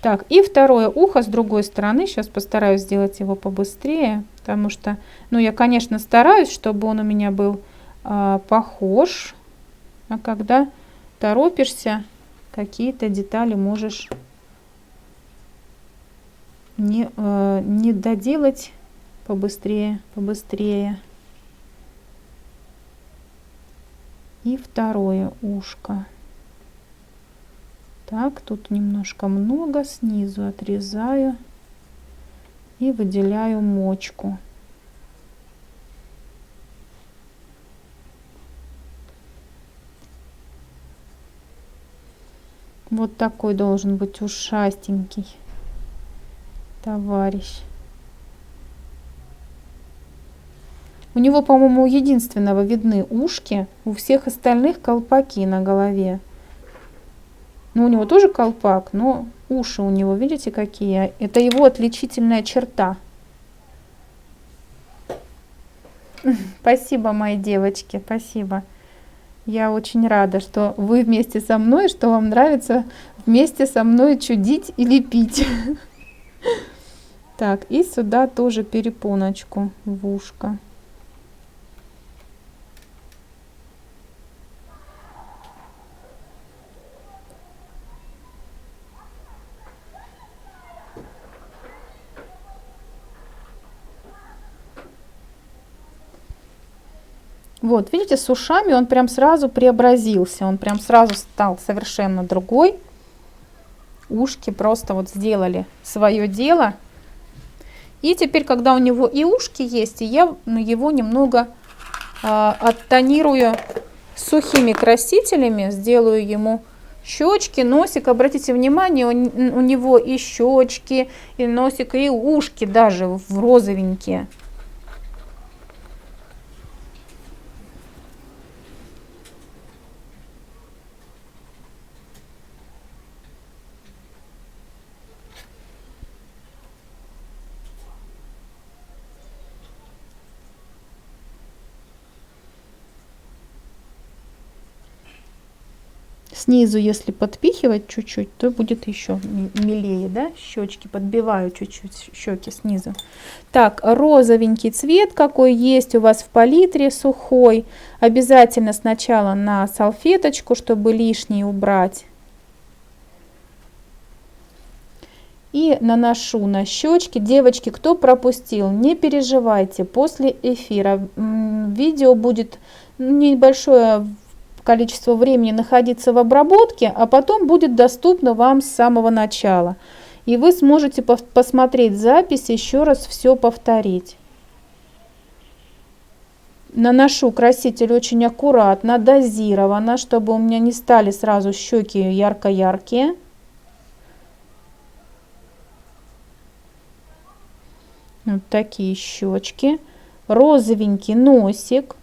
Так, и второе ухо с другой стороны. Сейчас постараюсь сделать его побыстрее, потому что, ну, я, конечно, стараюсь, чтобы он у меня был похож. А когда торопишься, какие-то детали можешь не доделать побыстрее. И второе ушко. Так, тут немножко много, снизу отрезаю и выделяю мочку. Вот такой должен быть ушастенький товарищ. У него, по-моему, у единственного видны ушки, у всех остальных колпаки на голове. Ну, у него тоже колпак, но уши у него, видите, какие? Это его отличительная черта. Спасибо, мои девочки, спасибо. Я очень рада, что вы вместе со мной, что вам нравится вместе со мной чудить и лепить. Так, и сюда тоже перепоночку в ушко. Вот, видите, с ушами он прям сразу преобразился, он прям сразу стал совершенно другой. Ушки просто вот сделали свое дело. И теперь, когда у него и ушки есть, я его немного оттонирую сухими красителями, сделаю ему щечки, носик. Обратите внимание, у него и щечки, и носик, и ушки даже в розовенькие. Снизу, если подпихивать чуть-чуть, то будет еще милее, да? Щечки подбиваю чуть-чуть, щеки снизу. Так, розовенький цвет, какой есть у вас в палитре, сухой. Обязательно сначала на салфеточку, чтобы лишнее убрать. И наношу на щечки. Девочки, кто пропустил, не переживайте, после эфира видео будет небольшое количество времени находиться в обработке, а потом будет доступно вам с самого начала. И вы сможете посмотреть запись, еще раз все повторить. Наношу краситель очень аккуратно, дозированно, чтобы у меня не стали сразу щеки ярко-яркие. Вот такие щечки. Розовенький носик.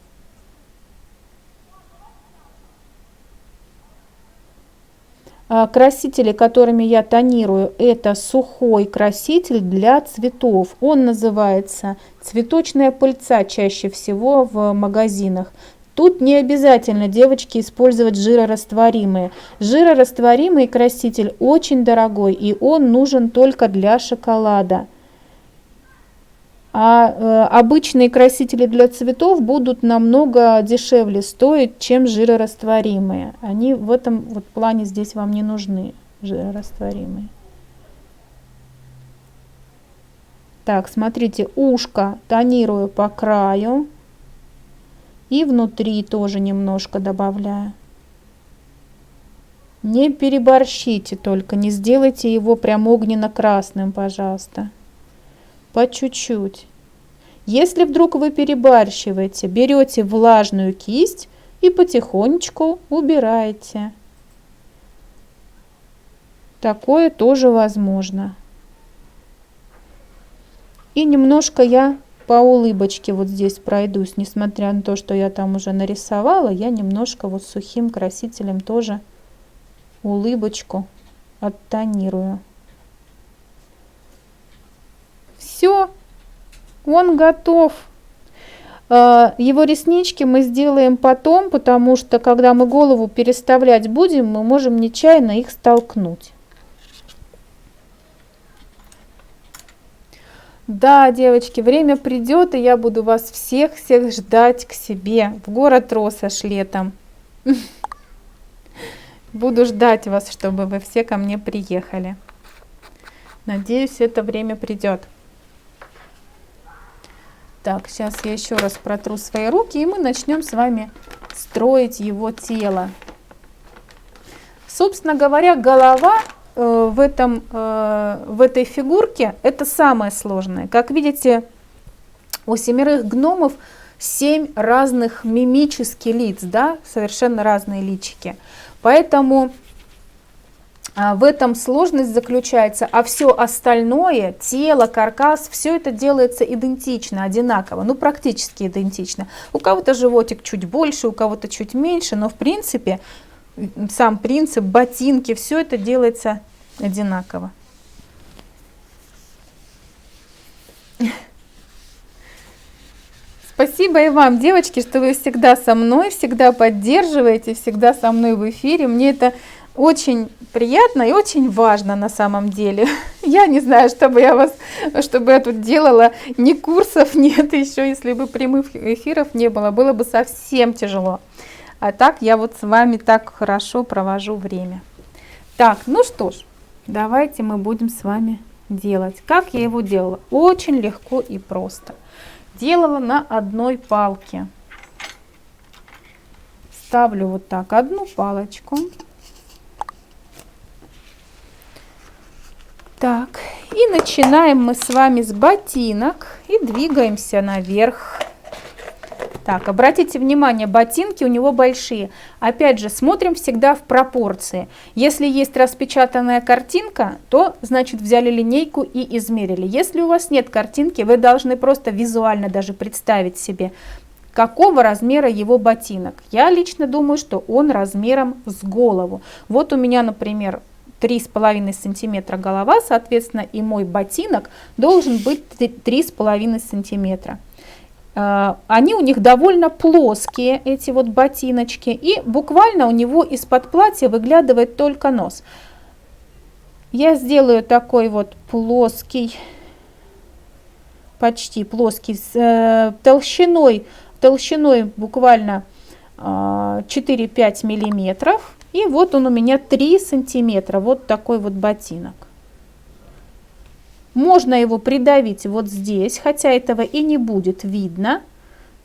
Красители, которыми я тонирую, это сухой краситель для цветов. Он называется цветочная пыльца чаще всего в магазинах. Тут не обязательно, девочки, использовать жирорастворимые. Жирорастворимый краситель очень дорогой, и он нужен только для шоколада. А обычные красители для цветов будут намного дешевле стоить, чем жирорастворимые. Они в этом вот плане здесь вам не нужны, жирорастворимые. Так, смотрите, ушко тонирую по краю. И внутри тоже немножко добавляю. Не переборщите только, не сделайте его прям огненно-красным, пожалуйста. По чуть-чуть. Если вдруг вы перебарщиваете, берете влажную кисть и потихонечку убираете. Такое тоже возможно. И немножко я по улыбочке вот здесь пройдусь, несмотря на то, что я там уже нарисовала, я немножко вот сухим красителем тоже улыбочку оттонирую. Все, он готов. Его реснички мы сделаем потом, потому что когда мы голову переставлять будем, мы можем нечаянно их столкнуть. Да, девочки, время придет, и я буду вас всех ждать к себе в город Россошь летом. Буду ждать вас, чтобы вы все ко мне приехали. Надеюсь, это время придет. Так, сейчас я еще раз протру свои руки, и мы начнем с вами строить его тело. Собственно говоря, голова в этой фигурке это самое сложное. Как видите, у 7 гномов 7 разных мимических лиц, да, совершенно разные личики. Поэтому в этом сложность заключается, а все остальное, тело, каркас, все это делается идентично, одинаково, ну практически идентично. У кого-то животик чуть больше, у кого-то чуть меньше, но в принципе сам принцип, ботинки, все это делается одинаково. Спасибо и вам, девочки, что вы всегда со мной, всегда поддерживаете, всегда со мной в эфире. Мне это очень приятно и очень важно на самом деле. Я не знаю, чтобы я тут делала, ни курсов нет еще, если бы прямых эфиров не было, было бы совсем тяжело. А так я вот с вами так хорошо провожу время. Так, ну что ж, давайте мы будем с вами делать. Как я его делала? Очень легко и просто. Делала на одной палке. Ставлю вот так одну палочку. Так, и начинаем мы с вами с ботинок и двигаемся наверх. Так, обратите внимание, ботинки у него большие. Опять же, смотрим всегда в пропорции. Если есть распечатанная картинка, то, значит, взяли линейку и измерили. Если у вас нет картинки, вы должны просто визуально даже представить себе, какого размера его ботинок. Я лично думаю, что он размером с голову. Вот у меня, например, 3,5 сантиметра голова, соответственно, и мой ботинок должен быть 3,5 сантиметра. Они у них довольно плоские, эти вот ботиночки, и буквально у него из-под платья выглядывает только нос. Я сделаю такой вот плоский, почти плоский, с толщиной буквально 4-5 миллиметров. И вот он у меня 3 сантиметра, вот такой вот ботинок. Можно его придавить вот здесь, хотя этого и не будет видно.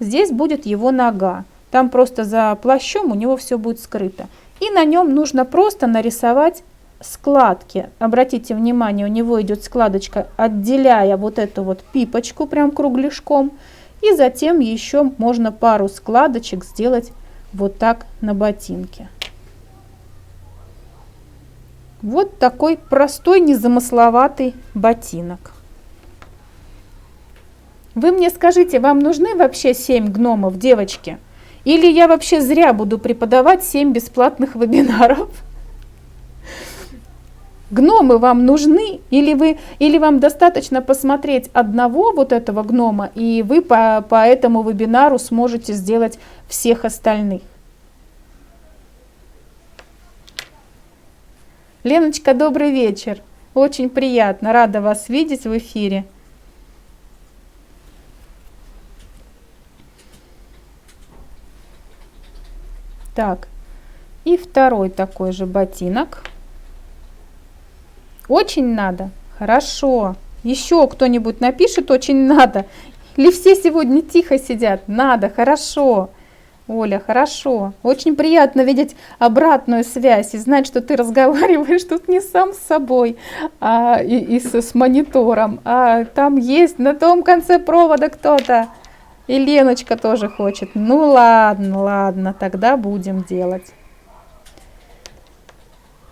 Здесь будет его нога. Там просто за плащом у него все будет скрыто. И на нем нужно просто нарисовать складки. Обратите внимание, у него идет складочка, отделяя вот эту вот пипочку прям кругляшком. И затем еще можно пару складочек сделать вот так на ботинке. Вот такой простой, незамысловатый ботинок. Вы мне скажите, вам нужны вообще 7 гномов, девочки? Или я вообще зря буду преподавать 7 бесплатных вебинаров? Гномы вам нужны? Или вам достаточно посмотреть одного вот этого гнома, и вы по этому вебинару сможете сделать всех остальных? Леночка, добрый вечер. Очень приятно, рада вас видеть в эфире. Так, и второй такой же ботинок. Очень надо? Хорошо. Еще кто-нибудь напишет очень надо? Или все сегодня тихо сидят? Надо, хорошо. Оля, хорошо. Очень приятно видеть обратную связь и знать, что ты разговариваешь тут не сам с собой, с монитором, а там есть на том конце провода кто-то. И Леночка тоже хочет. Ну ладно, ладно, тогда будем делать.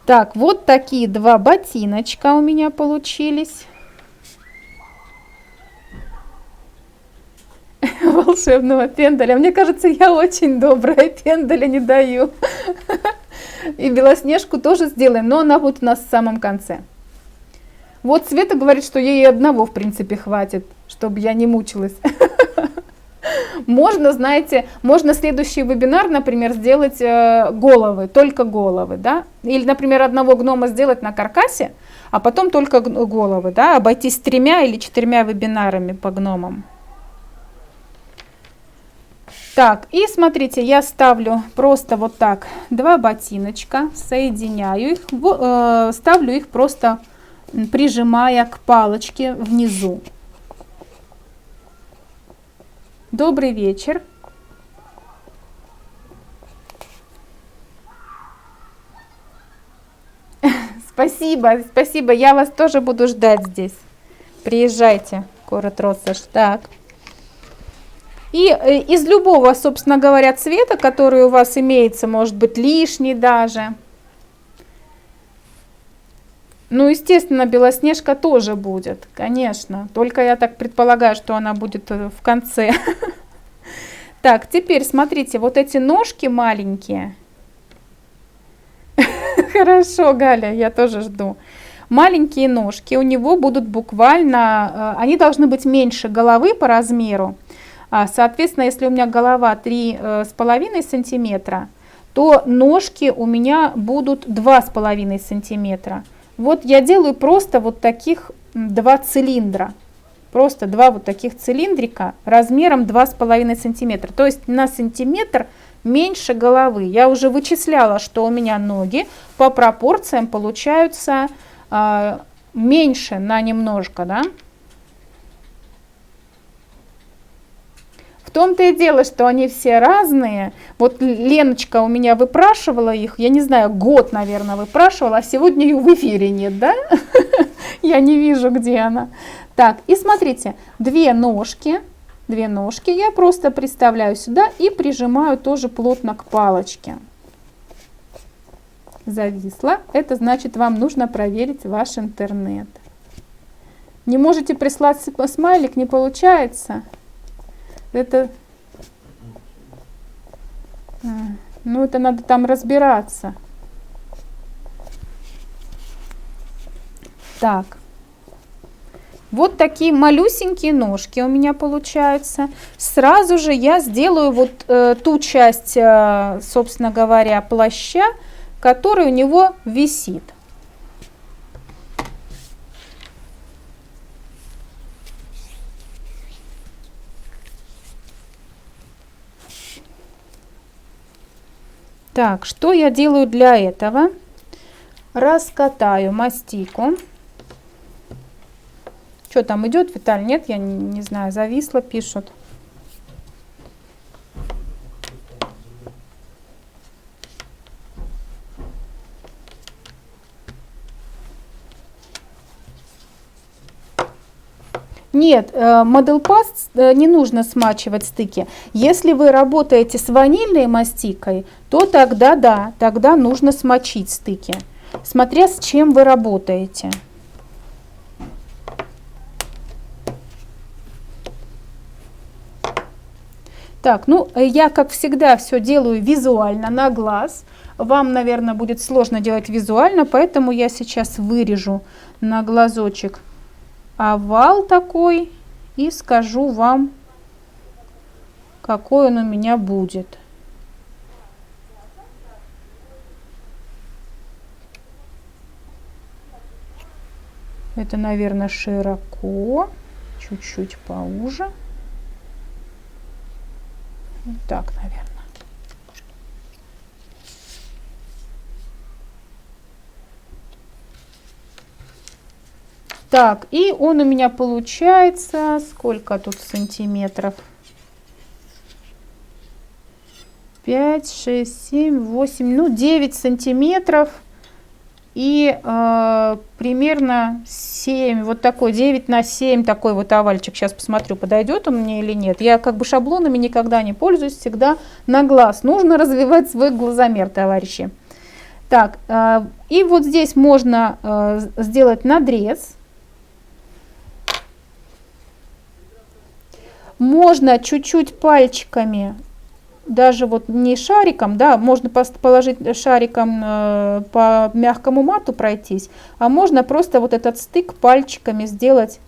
Так, вот такие 2 ботиночка у меня получились. волшебного пендаля. Мне кажется, я очень добрая, пендаля не даю. И Белоснежку тоже сделаем, но она будет у нас в самом конце. Вот Света говорит, что ей одного, в принципе, хватит, чтобы я не мучилась. Можно, знаете, можно следующий вебинар, например, сделать головы, только головы, да? Или, например, одного гнома сделать на каркасе, а потом только головы, да? Обойтись 3 или 4 вебинарами по гномам. Так, и смотрите, я ставлю просто вот так 2 ботиночка, соединяю их, ставлю их просто прижимая к палочке внизу. Добрый вечер. Спасибо, спасибо. Я вас тоже буду ждать здесь. Приезжайте, город Россошь. Так. И из любого, собственно говоря, цвета, который у вас имеется, может быть лишний даже. Ну, естественно, Белоснежка тоже будет, конечно. Только я так предполагаю, что она будет в конце. Так, теперь смотрите, вот эти ножки маленькие. Хорошо, Галя, я тоже жду. Маленькие ножки у него будут буквально, они должны быть меньше головы по размеру. Соответственно, если у меня голова 3,5 сантиметра, то ножки у меня будут 2,5 сантиметра. Вот я делаю просто вот таких 2 цилиндра. Просто 2 вот таких цилиндрика размером 2,5 сантиметра. То есть на сантиметр меньше головы. Я уже вычисляла, что у меня ноги по пропорциям получаются меньше на немножко, да. В том-то и дело, что они все разные. Вот Леночка у меня выпрашивала их, я не знаю, год, наверное, выпрашивала, а сегодня ее в эфире нет, да? Я не вижу, где она. Так, и смотрите, 2 ножки я просто приставляю сюда и прижимаю тоже плотно к палочке. Зависла. Это значит, вам нужно проверить ваш интернет. Не можете прислать смайлик, не получается? Это, ну, это надо там разбираться. Так. Вот такие малюсенькие ножки у меня получаются. Сразу же я сделаю вот ту часть, собственно говоря, плаща, который у него висит. Так, что я делаю для этого? Раскатаю мастику. Что там идет, Виталь? Нет, я не знаю, зависло, пишут. Нет, Model Pass не нужно смачивать стыки. Если вы работаете с ванильной мастикой, то тогда да, тогда нужно смочить стыки, смотря с чем вы работаете. Так, ну я, как всегда, все делаю визуально, на глаз. Вам, наверное, будет сложно делать визуально, поэтому я сейчас вырежу на глазочек овал такой и скажу вам, какой он у меня будет. Это, наверное, широко, чуть-чуть поуже. Вот так, наверное. Так, и он у меня получается, сколько тут сантиметров? 5, 6, 7, 8, ну 9 сантиметров. И примерно 7, вот такой 9 на 7, такой вот овальчик. Сейчас посмотрю, подойдет он мне или нет. Я как бы шаблонами никогда не пользуюсь, всегда на глаз. Нужно развивать свой глазомер, товарищи. Так, и вот здесь можно сделать надрез. Можно чуть-чуть пальчиками, даже вот не шариком, да, можно положить шариком по мягкому мату пройтись, а можно просто вот этот стык пальчиками сделать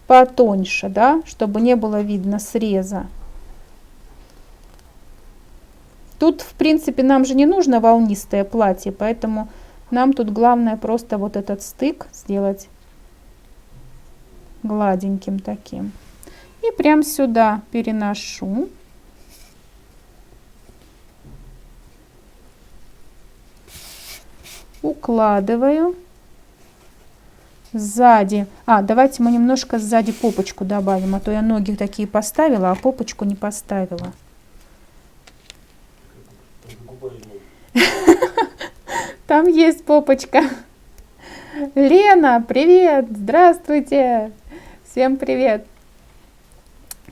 потоньше, да, чтобы не было видно среза. Тут, в принципе, нам же не нужно волнистое платье, поэтому нам тут главное просто вот этот стык сделать гладеньким таким. И прям сюда переношу. Укладываю. Сзади. Давайте мы немножко сзади попочку добавим, а то я ноги такие поставила, а попочку не поставила. Там есть попочка. Лена, привет! Здравствуйте! Всем привет!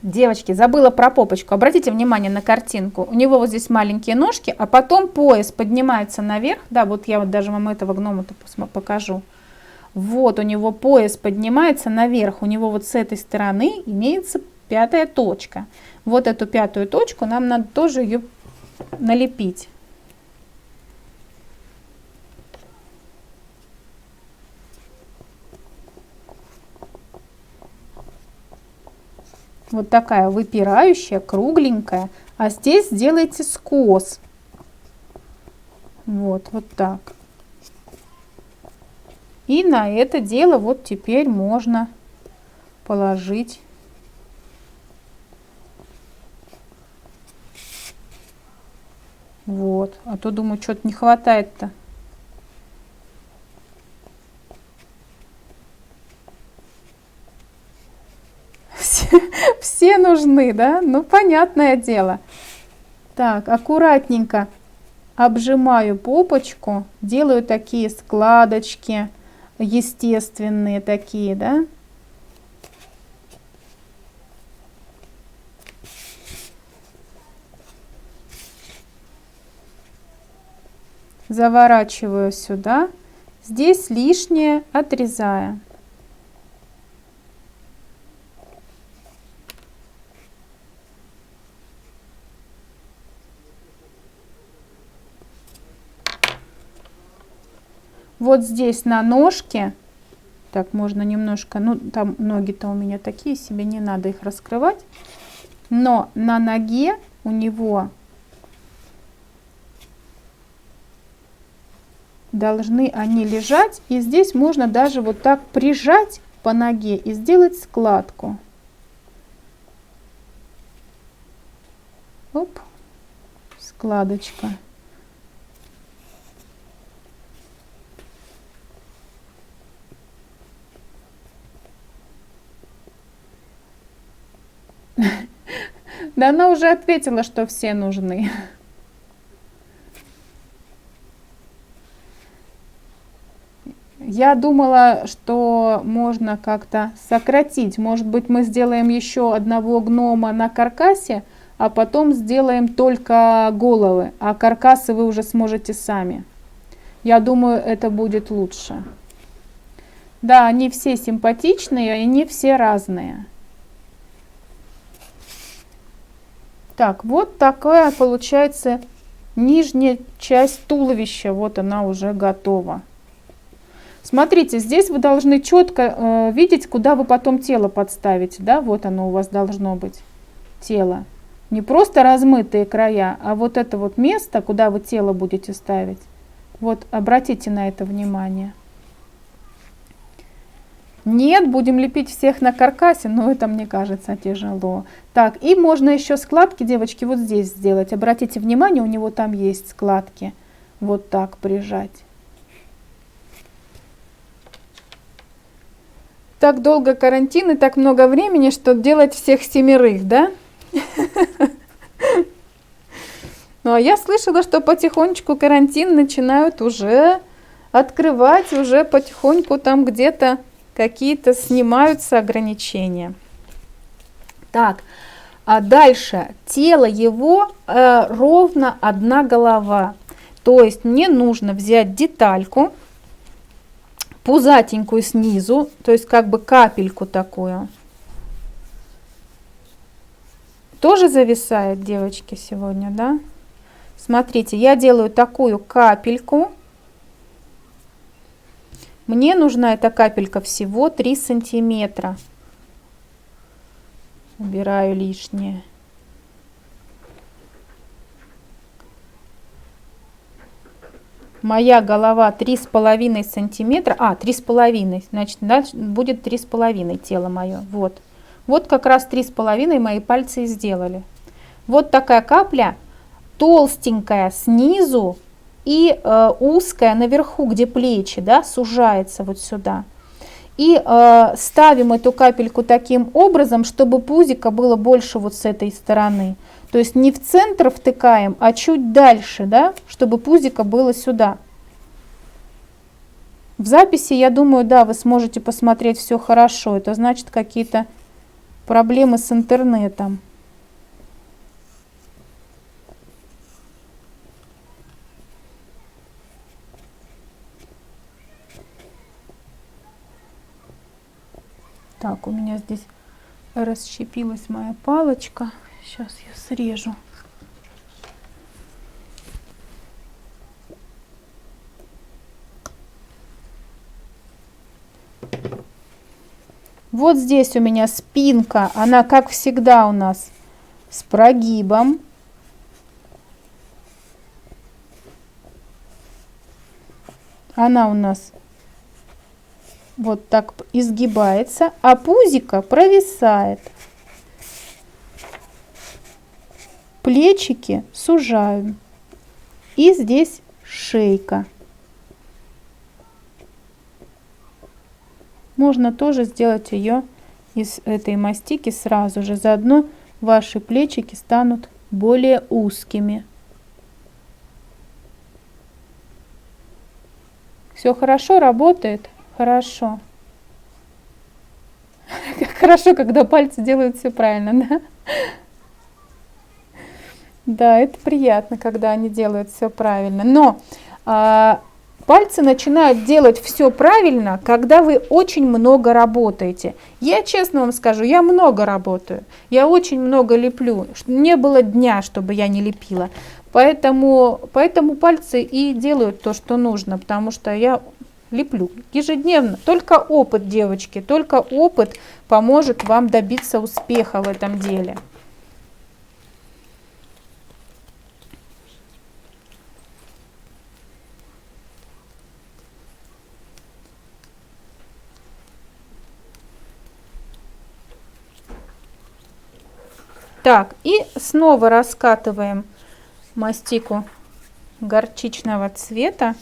Девочки, забыла про попочку. Обратите внимание на картинку. У него вот здесь маленькие ножки, а потом пояс поднимается наверх. Да, вот я вот даже вам этого гнома-то покажу. Вот у него пояс поднимается наверх. У него вот с этой стороны имеется 5-я точка. Вот эту 5-ю точку нам надо тоже ее налепить. Вот такая выпирающая, кругленькая. А здесь сделайте скос. Вот так. И на это дело вот теперь можно положить вот. А то думаю, что-то не хватает-то. Все нужны, да? Ну, понятное дело. Так, аккуратненько обжимаю попочку, делаю такие складочки, естественные такие, да? Заворачиваю сюда, здесь лишнее отрезаю. Вот здесь на ножке, так можно немножко, ну там ноги-то у меня такие себе, не надо их раскрывать, но на ноге у него должны они лежать, и здесь можно даже вот так прижать по ноге и сделать складку. Оп, складочка. Да она уже ответила, что все нужны. Я думала, что можно как-то сократить. Может быть, мы сделаем еще одного гнома на каркасе, а потом сделаем только головы, а каркасы вы уже сможете сами. Я думаю, это будет лучше. Да, они все симпатичные, они все разные. Так, вот такая получается нижняя часть туловища. Вот она уже готова. Смотрите, здесь вы должны четко видеть, куда вы потом тело подставите. Да? Вот оно у вас должно быть, тело. Не просто размытые края, а вот это вот место, куда вы тело будете ставить. Вот обратите на это внимание. Нет, будем лепить всех на каркасе, но это, мне кажется, тяжело. Так, и можно еще складки, девочки, вот здесь сделать. Обратите внимание, у него там есть складки. Вот так прижать. Так долго карантин и так много времени, что делать всех 7, да? Ну, а я слышала, что потихонечку карантин начинают уже открывать, уже потихоньку там где-то какие-то снимаются ограничения. Так, а дальше тело его ровно одна голова. То есть мне нужно взять детальку, пузатенькую снизу, то есть как бы капельку такую. Тоже зависает, девочки, сегодня, да? Смотрите, я делаю такую капельку. Мне нужна эта капелька всего 3 сантиметра. Убираю лишнее. Моя голова 3,5 сантиметра. 3,5. Значит, дальше будет 3,5 тело мое. Вот. Вот как раз 3,5 мои пальцы и сделали. Вот такая капля, толстенькая снизу и узкая наверху, где плечи, да, сужается вот сюда. И ставим эту капельку таким образом, чтобы пузико было больше вот с этой стороны. То есть не в центр втыкаем, а чуть дальше, да, чтобы пузико было сюда. В записи, я думаю, да, вы сможете посмотреть все хорошо. Это значит какие-то проблемы с интернетом. Так, у меня здесь расщепилась моя палочка. Сейчас я срежу. Вот здесь у меня спинка, она как всегда у нас с прогибом. Она у нас вот так изгибается, а пузико провисает. Плечики сужаем. И здесь шейка. Можно тоже сделать ее из этой мастики сразу же. Заодно ваши плечики станут более узкими. Все хорошо работает? Хорошо. Хорошо, когда пальцы делают все правильно, да? Да, это приятно, когда они делают все правильно. Но пальцы начинают делать все правильно, когда вы очень много работаете. Я честно вам скажу, я много работаю. Я очень много леплю. Не было дня, чтобы я не лепила. Поэтому пальцы и делают то, что нужно, потому что я леплю ежедневно. Только опыт, девочки, только опыт поможет вам добиться успеха в этом деле. Так, и снова раскатываем мастику горчичного цвета.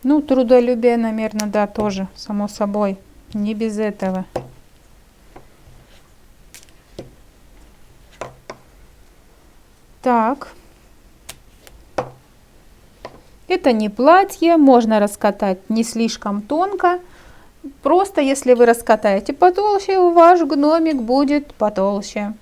Ну, трудолюбие, наверное, да, тоже, само собой, не без этого. Так. Это не платье, можно раскатать не слишком тонко. Просто если вы раскатаете потолще, ваш гномик будет потолще.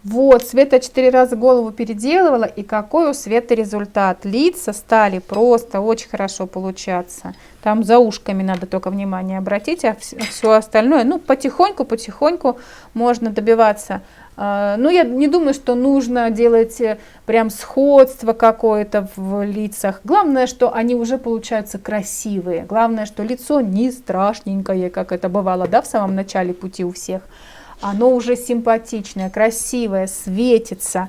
Вот, Света 4 раза голову переделывала, и какой у Светы результат. Лица стали просто очень хорошо получаться. Там за ушками надо только внимание обратить, а все остальное, ну, потихоньку можно добиваться. Ну, я не думаю, что нужно делать прям сходство какое-то в лицах. Главное, что они уже получаются красивые. Главное, что лицо не страшненькое, как это бывало, да, в самом начале пути у всех. Оно уже симпатичное, красивое, светится.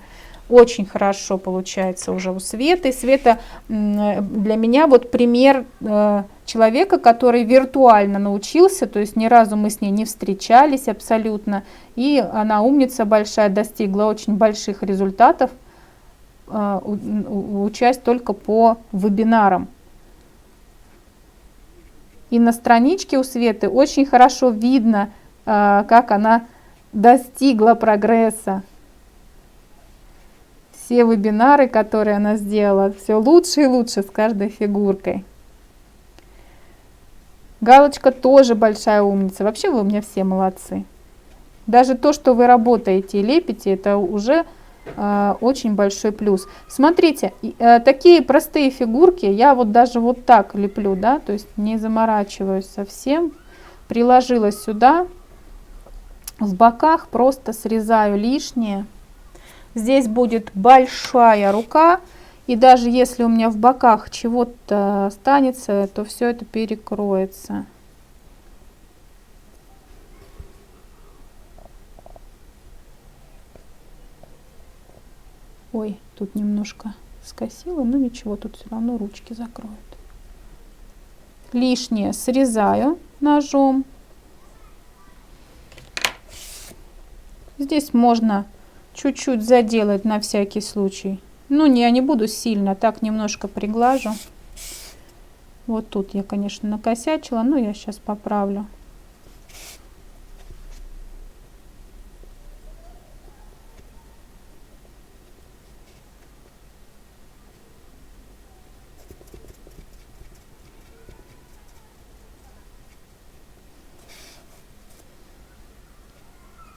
Очень хорошо получается уже у Светы. Света для меня вот пример человека, который виртуально научился, то есть ни разу мы с ней не встречались абсолютно. И она умница большая, достигла очень больших результатов, учась только по вебинарам. И на страничке у Светы очень хорошо видно, как она достигла прогресса. Все вебинары, которые она сделала, все лучше и лучше с каждой фигуркой. Галочка тоже большая умница. Вообще вы у меня все молодцы. Даже то, что вы работаете и лепите, это уже очень большой плюс. Смотрите, такие простые фигурки я вот даже вот так леплю, да, то есть не заморачиваюсь совсем. Приложила сюда, в боках просто срезаю лишнее. Здесь будет большая рука, и даже если у меня в боках чего-то останется, то все это перекроется. Ой, тут немножко скосила, но ничего, тут все равно ручки закроют. Лишнее срезаю ножом. Здесь можно чуть-чуть заделать на всякий случай. Ну, я не буду сильно, так немножко приглажу. Вот тут я, конечно, накосячила, но я сейчас поправлю.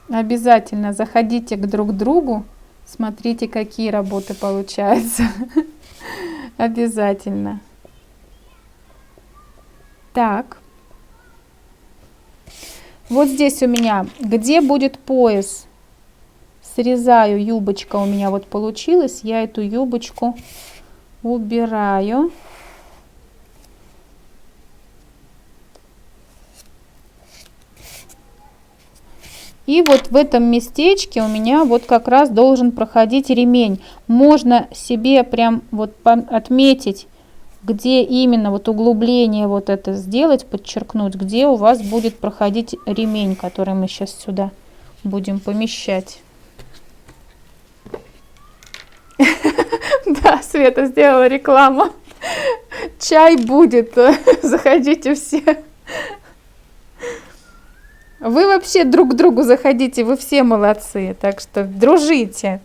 Обязательно заходите к друг другу, смотрите, какие работы получаются. Обязательно. Так. Вот здесь у меня, где будет пояс, срезаю, юбочка у меня вот получилась, я эту юбочку убираю. И вот в этом местечке у меня вот как раз должен проходить ремень. Можно себе прям вот отметить, где именно вот углубление вот это сделать, подчеркнуть, где у вас будет проходить ремень, который мы сейчас сюда будем помещать. Да, Света сделала рекламу. Чай будет, заходите все. Вы вообще друг к другу заходите, вы все молодцы, так что дружите.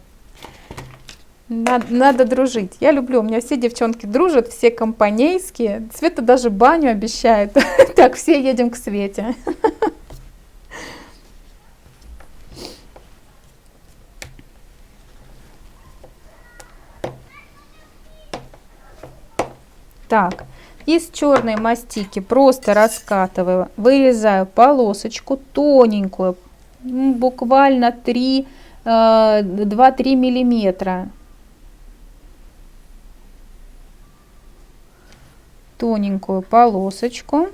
Надо дружить. Я люблю, у меня все девчонки дружат, все компанейские. Света даже баню обещает. Так, все едем к Свете. Так, из черной мастики просто раскатываю, вырезаю полосочку тоненькую, буквально 2-3 миллиметра. Тоненькую полосочку.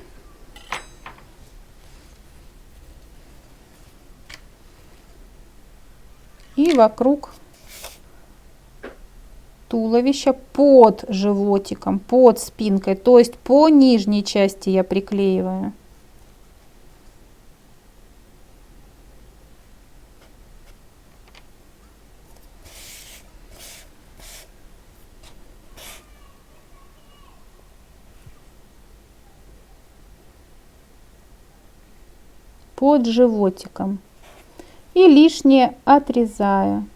И вокруг туловища под животиком, под спинкой, то есть по нижней части я приклеиваю. Под животиком. И лишнее отрезаю.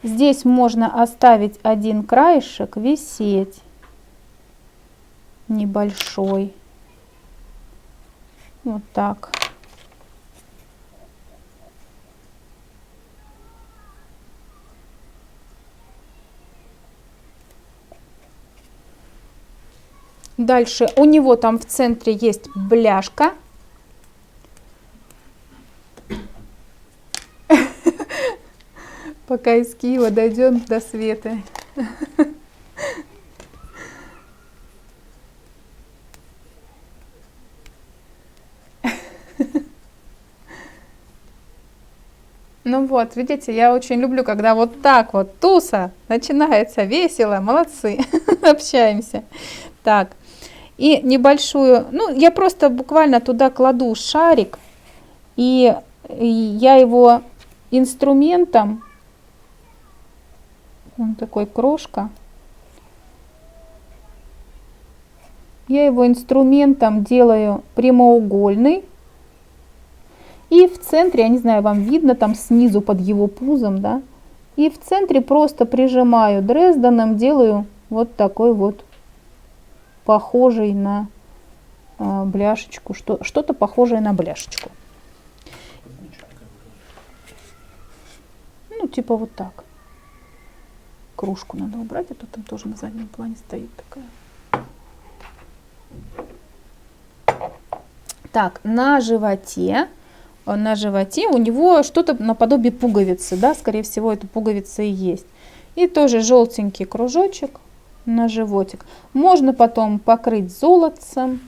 Здесь можно оставить один краешек висеть, небольшой. Вот так. Дальше у него там в центре есть бляшка. Пока из Киева дойдем до Светы. Ну вот, видите, я очень люблю, когда вот так вот туса начинается весело, молодцы, общаемся. Так, и небольшую, ну, я просто буквально туда кладу шарик, и я его инструментом, он такой крошка, я его инструментом делаю прямоугольный. И в центре, я не знаю, вам видно там снизу под его пузом, да? И в центре просто прижимаю Дрезденом, делаю вот такой вот похожий на бляшечку, что-то похожее на бляшечку. Ну, типа вот так. Кружку надо убрать, а то там тоже на заднем плане стоит такая. Так, на животе у него что-то наподобие пуговицы, да, скорее всего, это пуговица и есть. И тоже желтенький кружочек на животик. Можно потом покрыть золотцем.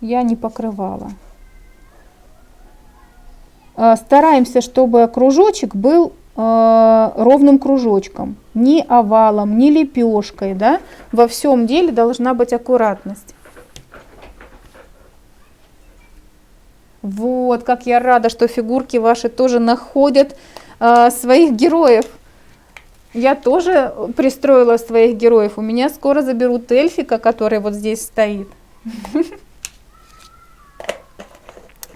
Я не покрывала. Стараемся, чтобы кружочек был ровным кружочком, не овалом, не лепешкой, да. Во всем деле должна быть аккуратность. Вот, как я рада, что фигурки ваши тоже находят своих героев. Я тоже пристроила своих героев. У меня скоро заберут эльфика, который вот здесь стоит.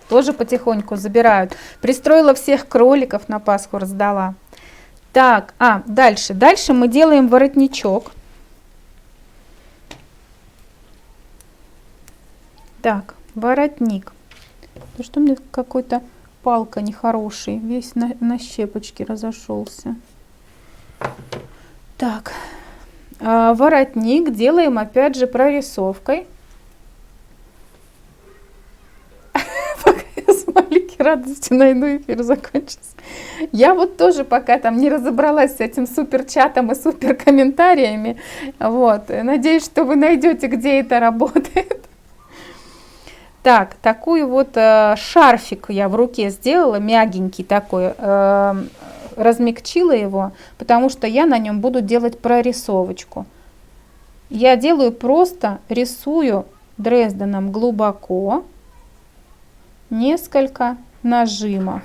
Тоже потихоньку забирают. Пристроила всех кроликов на Пасху, раздала. Так, дальше. Дальше мы делаем воротничок. Так, воротник. Да что мне какой-то палка нехороший, весь на щепочки разошелся. Так, воротник делаем опять же прорисовкой. Пока я смайлики радости найду, эфир закончится. Я вот тоже пока там не разобралась с этим суперчатом и суперкомментариями. Вот, надеюсь, что вы найдете, где это работает. Так, такой вот шарфик я в руке сделала, мягенький такой, размягчила его, потому что я на нем буду делать прорисовочку. Я делаю просто, рисую Дрезденом глубоко, несколько нажимов.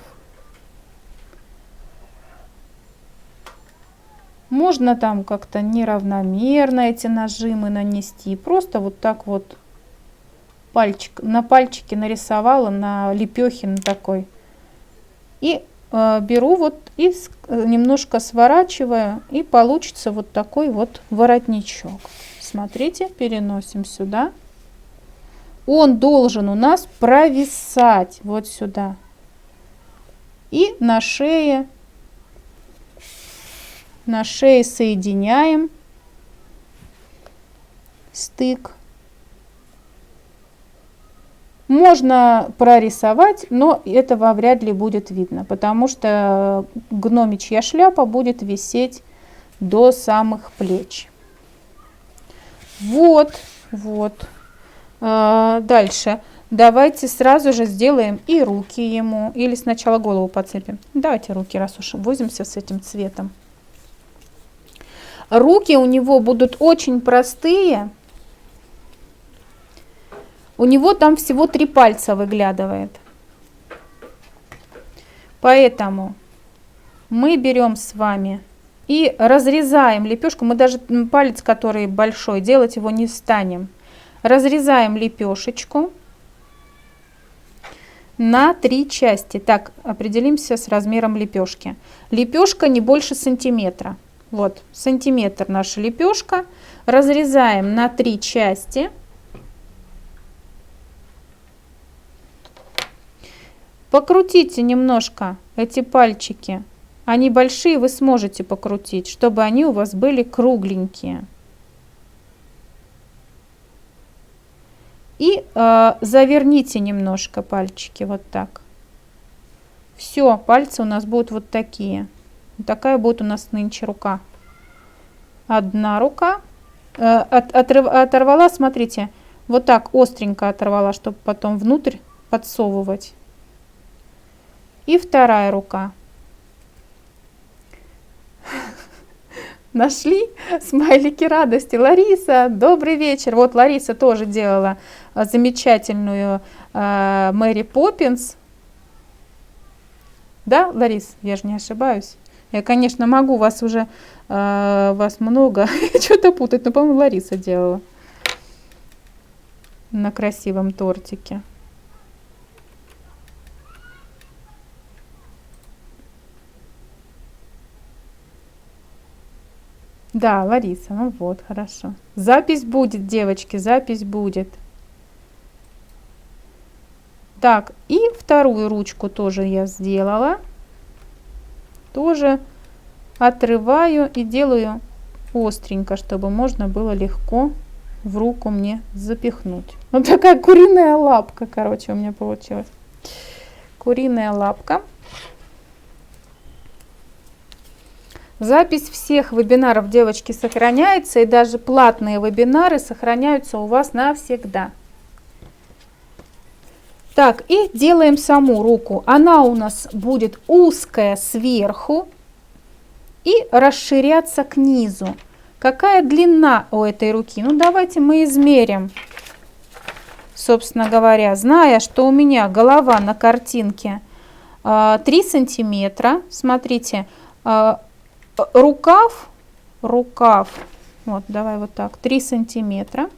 Можно там как-то неравномерно эти нажимы нанести, просто вот так вот. На пальчике нарисовала, на лепехе на такой. И беру вот и немножко сворачиваю, и получится вот такой вот воротничок. Смотрите, переносим сюда. Он должен у нас провисать вот сюда. И на шее соединяем стык. Можно прорисовать, но этого вряд ли будет видно, потому что гномичья шляпа будет висеть до самых плеч. Вот. Дальше. Давайте сразу же сделаем и руки ему, или сначала голову подцепим. Давайте руки, раз уж возимся с этим цветом. Руки у него будут очень простые. У него там всего 3 пальца выглядывает. Поэтому мы берем с вами и разрезаем лепешку. Мы даже палец, который большой, делать его не станем. Разрезаем лепешечку на 3 части. Так, определимся с размером лепешки. Лепешка не больше сантиметра. Вот, сантиметр наша лепешка. Разрезаем на 3 части. Покрутите немножко эти пальчики. Они большие, вы сможете покрутить, чтобы они у вас были кругленькие. И заверните немножко пальчики вот так. Все, пальцы у нас будут вот такие. Вот такая будет у нас нынче рука. Одна рука. Оторвала, смотрите, вот так остренько оторвала, чтобы потом внутрь подсовывать. И вторая рука. Нашли смайлики радости. Лариса, добрый вечер. Вот Лариса тоже делала замечательную Мэри Поппинс. Да, Ларис, я же не ошибаюсь. Я, конечно, могу вас уже, вас много, что-то путать, но, по-моему, Лариса делала на красивом тортике. Да, Лариса, ну вот, хорошо. Запись будет, девочки, запись будет. Так, и вторую ручку тоже я сделала. тоже отрываю и делаю остренько, чтобы можно было легко в руку мне запихнуть. Вот такая куриная лапка, короче, у меня получилась. Куриная лапка. Запись всех вебинаров, девочки, сохраняется, и даже платные вебинары сохраняются у вас навсегда. Так, и делаем саму руку. Она у нас будет узкая сверху и расширяться к низу. Какая длина у этой руки? Ну, давайте мы измерим. Собственно говоря, зная, что у меня голова на картинке 3 сантиметра, смотрите, рукав, вот, давай вот так, 3 сантиметра,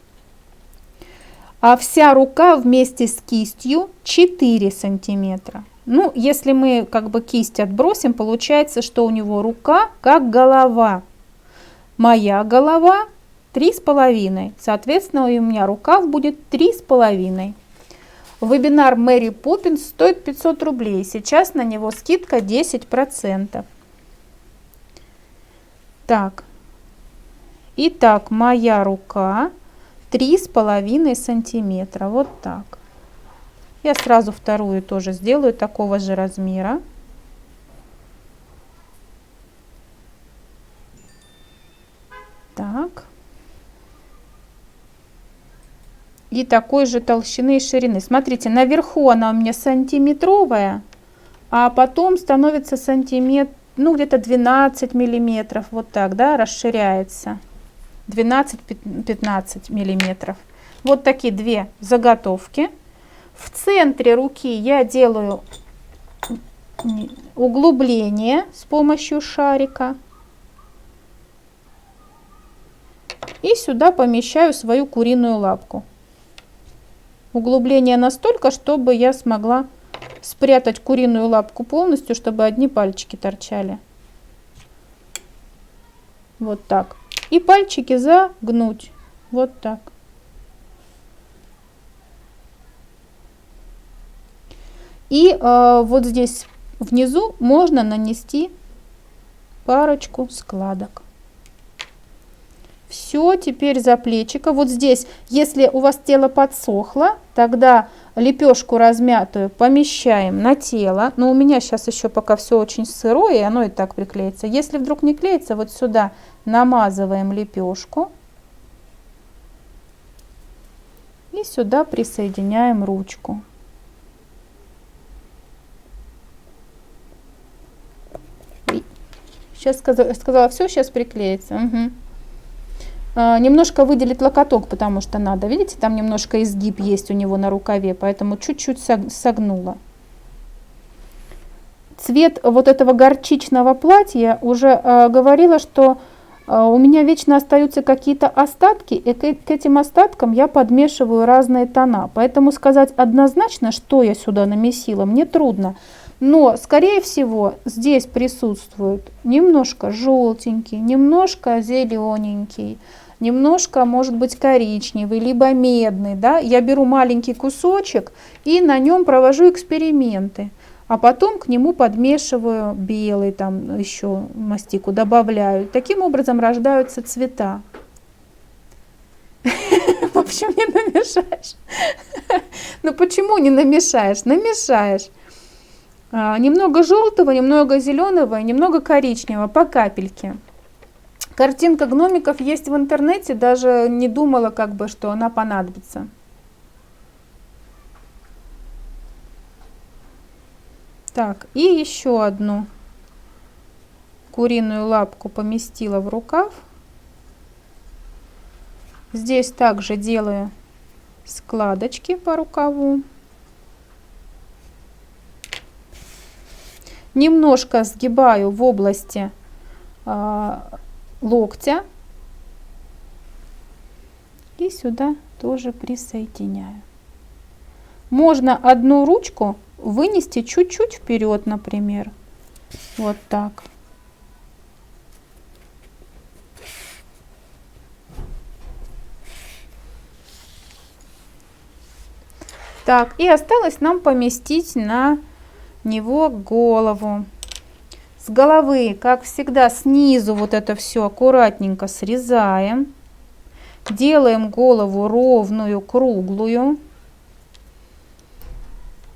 а вся рука вместе с кистью 4 сантиметра. Ну, если мы как бы кисть отбросим, получается, что у него рука как голова. Моя голова 3,5, соответственно, у меня рукав будет 3,5. Вебинар Мэри Поппинс стоит 500 рублей, сейчас на него скидка 10%. Так, итак, моя рука 3,5 сантиметра, вот так. Я сразу вторую тоже сделаю такого же размера. Так. И такой же толщины и ширины. Смотрите, наверху она у меня сантиметровая, а потом становится сантиметр, ну где-то 12 миллиметров, вот так, да, расширяется. 12-15 миллиметров. Вот такие две заготовки. В центре руки я делаю углубление с помощью шарика. И сюда помещаю свою куриную лапку. Углубление настолько, чтобы я смогла спрятать куриную лапку полностью, чтобы одни пальчики торчали. Вот так. И пальчики загнуть. Вот так. И вот здесь внизу можно нанести парочку складок. Все, теперь за плечико. Вот здесь, если у вас тело подсохло, тогда лепешку размятую помещаем на тело. Но у меня сейчас еще пока все очень сырое, и оно и так приклеится. Если вдруг не клеится, вот сюда намазываем лепешку. И сюда присоединяем ручку. Сейчас сказала все, сейчас приклеится. Угу. Немножко выделить локоток, потому что надо. Видите, там немножко изгиб есть у него на рукаве, поэтому чуть-чуть согнула. Цвет вот этого горчичного платья уже говорила, что у меня вечно остаются какие-то остатки, и к этим остаткам я подмешиваю разные тона. Поэтому сказать однозначно, что я сюда намесила, мне трудно. Но, скорее всего, здесь присутствует немножко желтенький, немножко зелененький, немножко, может быть, коричневый, либо медный. Да? Я беру маленький кусочек и на нем провожу эксперименты. А потом к нему подмешиваю белый, там еще мастику добавляю. Таким образом рождаются цвета. В общем, не намешаешь. Ну почему не намешаешь? Намешаешь. Немного желтого, немного зеленого и немного коричневого по капельке. Картинка гномиков есть в интернете, даже не думала, как бы, что она понадобится. Так, и еще одну куриную лапку поместила в рукав. Здесь также делаю складочки по рукаву. Немножко сгибаю в области локтя и сюда тоже присоединяю. Можно одну ручку вынести чуть-чуть вперед, например. Вот так. Так, и осталось нам поместить на него голову. С головы, как всегда, снизу вот это все аккуратненько срезаем. Делаем голову ровную, круглую.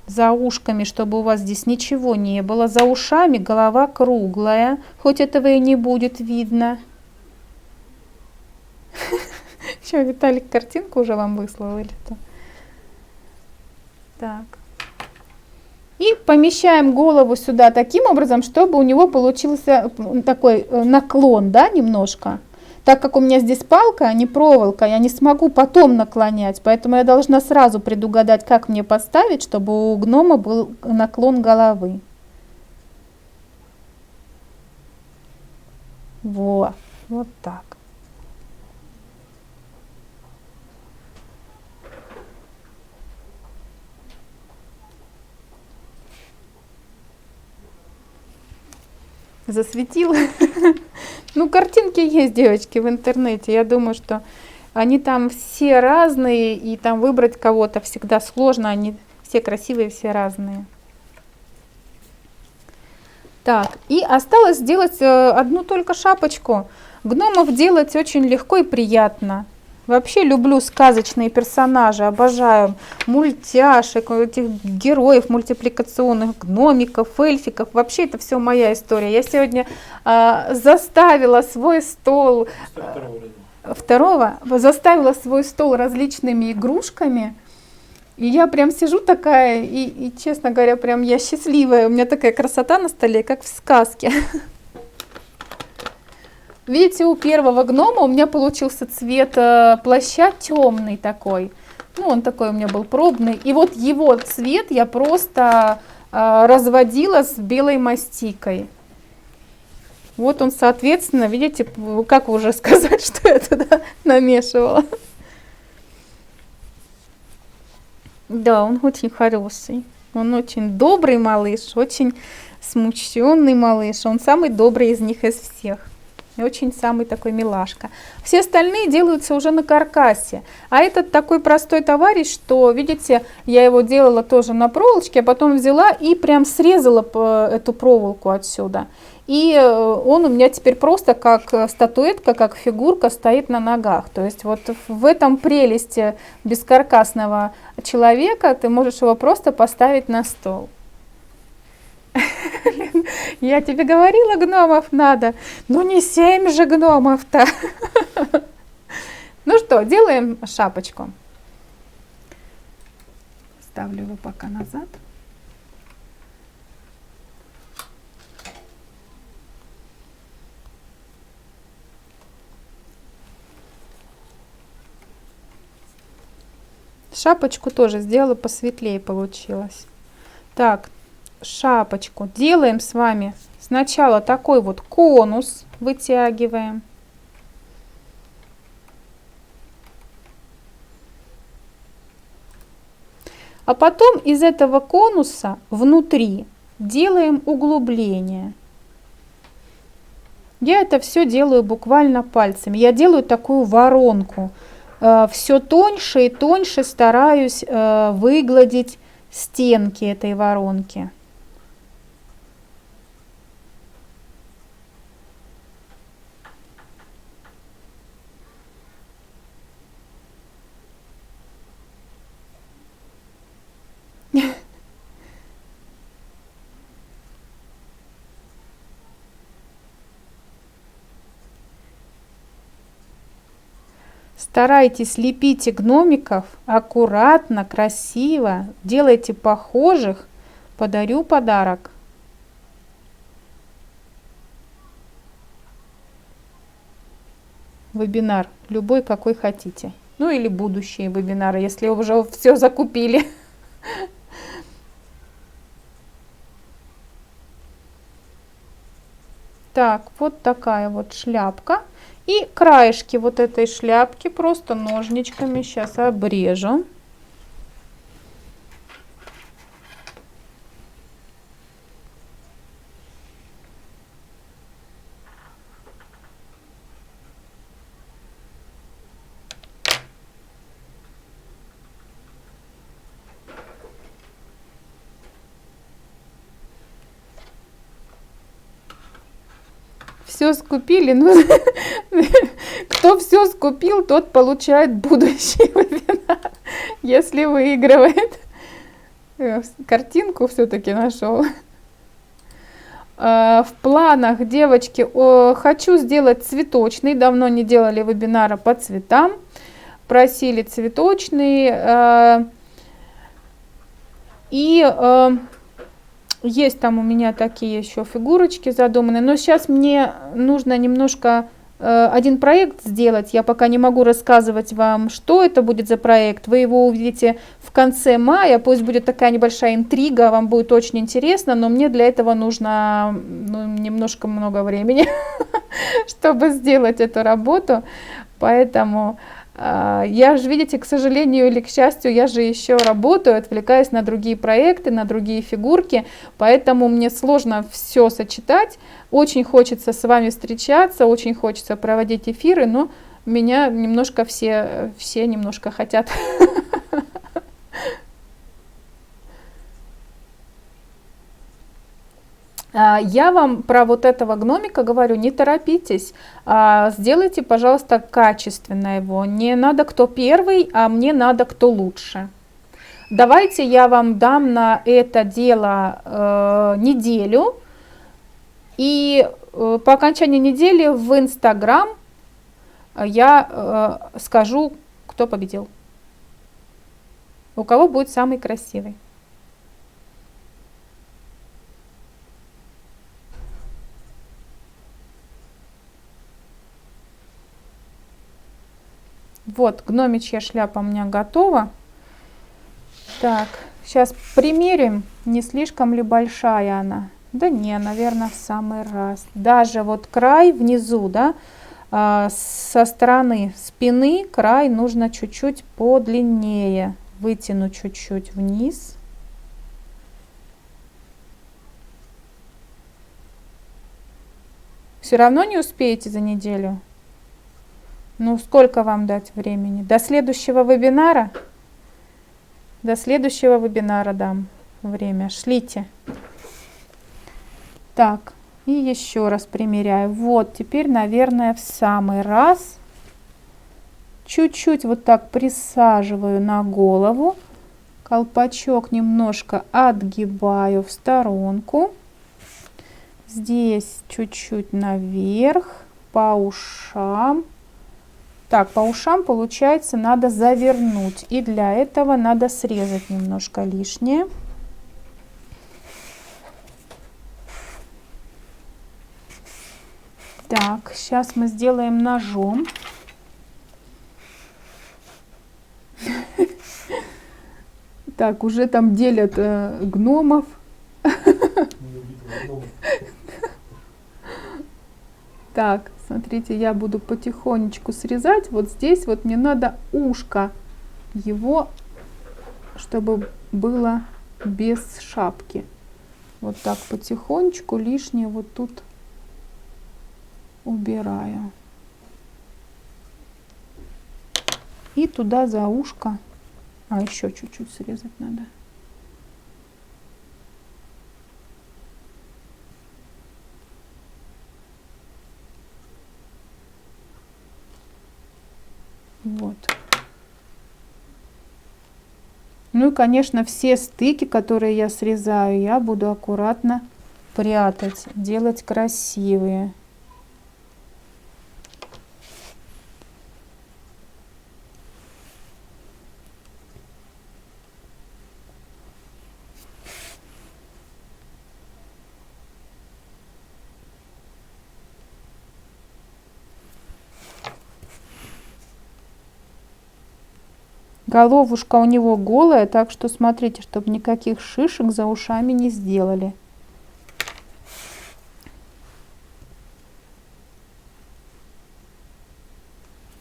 За ушками, чтобы у вас здесь ничего не было. За ушами голова круглая, хоть этого и не будет видно. Что, Виталик картинку уже вам выслал или что? Так. И помещаем голову сюда таким образом, чтобы у него получился такой наклон, да, немножко. Так как у меня здесь палка, а не проволока, я не смогу потом наклонять, поэтому я должна сразу предугадать, как мне поставить, чтобы у гнома был наклон головы. Вот так. Засветила. Ну, картинки есть, девочки, в интернете. Я думаю, что они там все разные, и там выбрать кого-то всегда сложно. Они все красивые, все разные. Так, и осталось сделать одну только шапочку. Гномов делать очень легко и приятно. Вообще люблю сказочные персонажи, обожаю мультяшек, этих героев мультипликационных, гномиков, эльфиков. Вообще это все моя история. Я сегодня заставила свой стол, заставила свой стол различными игрушками. И я прям сижу такая, и честно говоря, прям я счастливая. У меня такая красота на столе, как в сказке. Видите, у первого гнома у меня получился цвет плаща темный такой. Ну, он такой у меня был пробный. И вот его цвет я просто разводила с белой мастикой. Вот он, соответственно, видите, как уже сказать, что я туда намешивала. Да, он очень хороший. Он очень добрый малыш, очень смущенный малыш. Он самый добрый из них из всех. И очень самый такой милашка. Все остальные делаются уже на каркасе. А этот такой простой товарищ, что, видите, я его делала тоже на проволочке, а потом взяла и прям срезала эту проволоку отсюда. И он у меня теперь просто как статуэтка, как фигурка стоит на ногах. То есть вот в этом прелести бескаркасного человека ты можешь его просто поставить на стол. Я тебе говорила, гномов надо. Ну не 7 же гномов-то. Ну что, делаем шапочку. Ставлю его пока назад. Шапочку тоже сделала посветлее получилось. Так, шапочку делаем с вами сначала такой вот конус, вытягиваем. А потом из этого конуса внутри делаем углубление. Я это все делаю буквально пальцами. Я делаю такую воронку. Все тоньше и тоньше стараюсь выгладить стенки этой воронки. Старайтесь, лепите гномиков аккуратно, красиво, делайте похожих, подарю подарок. Вебинар, любой, какой хотите. Ну или будущие вебинары, если уже все закупили. Так, вот такая вот шляпка. И краешки вот этой шляпки просто ножничками сейчас обрежу. все скупили, ну, кто все скупил, тот получает будущий вебинар, если выигрывает. Картинку все-таки нашел. В планах, девочки, хочу сделать цветочный. Давно не делали вебинара по цветам. Просили цветочный. И есть там у меня такие еще фигурочки задуманы. Но сейчас мне нужно немножко один проект сделать. Я пока не могу рассказывать вам, что это будет за проект. Вы его увидите в конце мая. Пусть будет такая небольшая интрига, вам будет очень интересно, но мне для этого нужно немножко много времени, чтобы сделать эту работу. Поэтому я же, видите, к сожалению или к счастью, я же еще работаю, отвлекаюсь на другие проекты, на другие фигурки, поэтому мне сложно все сочетать. Очень хочется с вами встречаться, очень хочется проводить эфиры, но меня немножко все немножко хотят. Я вам про вот этого гномика говорю, не торопитесь, сделайте, пожалуйста, качественно его. Не надо кто первый, а мне надо кто лучше. Давайте я вам дам на это дело неделю, и по окончании недели в Инстаграм я скажу, кто победил, у кого будет самый красивый. Вот, гномичья шляпа у меня готова. Так, сейчас примерим, не слишком ли большая она. Да не, наверное, в самый раз. Даже вот край внизу, да, со стороны спины край нужно чуть-чуть подлиннее. Вытяну чуть-чуть вниз. Все равно не успеете за неделю? Ну, сколько вам дать времени? До следующего вебинара? До следующего вебинара дам время. Шлите. Так, и еще раз примеряю. Вот, теперь, наверное, в самый раз. Чуть-чуть вот так присаживаю на голову. Колпачок немножко отгибаю в сторонку. Здесь чуть-чуть наверх, по ушам. Так, по ушам, получается, надо завернуть. И для этого надо срезать немножко лишнее. Так, сейчас мы сделаем ножом. Так, уже там делят гномов. Так, смотрите, я буду потихонечку срезать. Вот здесь вот мне надо ушко его, чтобы было без шапки. Вот так потихонечку лишнее вот тут убираю. И туда за ушко, еще чуть-чуть срезать надо. Вот. Ну и, конечно, все стыки, которые я срезаю, я буду аккуратно прятать, делать красивые. Головушка у него голая, так что смотрите, чтобы никаких шишек за ушами не сделали.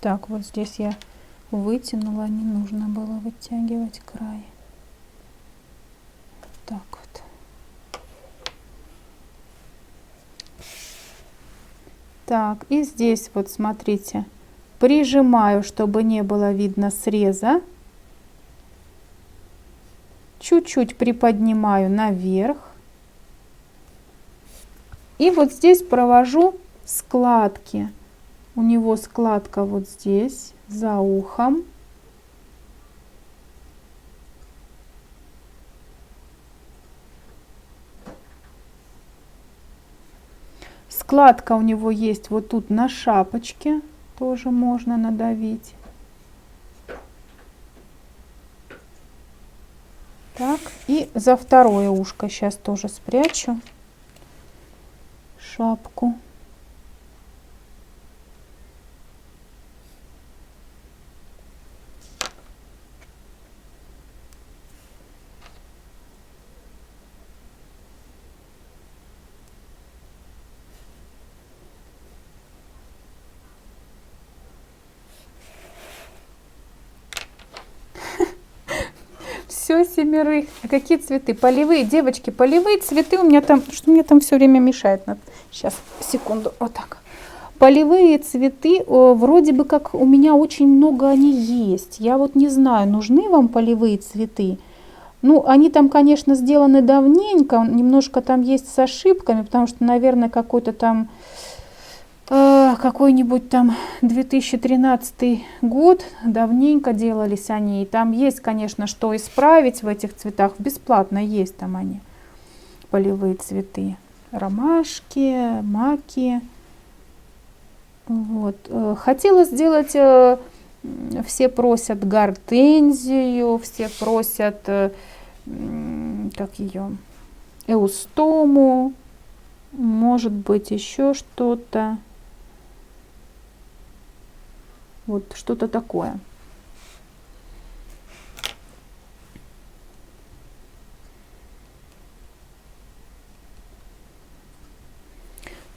Так, вот здесь я вытянула, не нужно было вытягивать край. Так вот. Так, и здесь вот смотрите, прижимаю, чтобы не было видно среза. Чуть-чуть приподнимаю наверх. И вот здесь провожу складки. У него складка вот здесь, за ухом. Складка у него есть вот тут на шапочке, тоже можно надавить. Так, и за второе ушко сейчас тоже спрячу шапку. Все, семерых. А какие цветы? Полевые, девочки, полевые цветы у меня там, что мне там все время мешает. Сейчас, секунду, вот так. Полевые цветы, вроде бы как у меня очень много они есть. Я вот не знаю, нужны вам полевые цветы. Ну, они там, конечно, сделаны давненько, немножко там есть с ошибками, потому что, наверное, какой-то там какой-нибудь там 2013 год, давненько делались они, и там есть, конечно, что исправить в этих цветах, бесплатно есть там они, полевые цветы, ромашки, маки. Вот. Хотела сделать, все просят гортензию, все просят, как ее, эустому, может быть еще что-то. Вот что-то такое.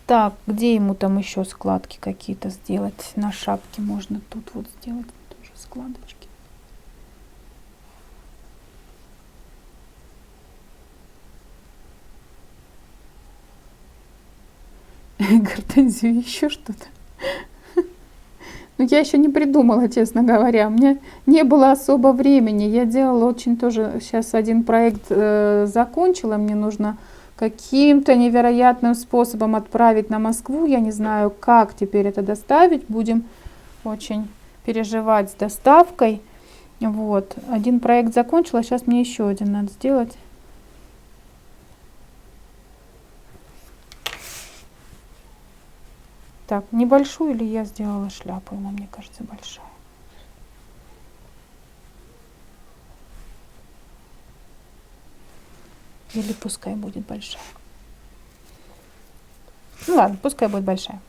Так, где ему там еще складки какие-то сделать? На шапке можно тут вот сделать тоже складочки. Гортензию, еще что-то. Но я еще не придумала, честно говоря. У меня не было особо времени. Я делала очень тоже... Сейчас один проект закончила. Мне нужно каким-то невероятным способом отправить на Москву. Я не знаю, как теперь это доставить. Будем очень переживать с доставкой. Вот. Один проект закончила. Сейчас мне еще один надо сделать. Так, небольшую ли я сделала шляпу? Она, мне кажется, большая. Или пускай будет большая. Ну ладно, пускай будет большая.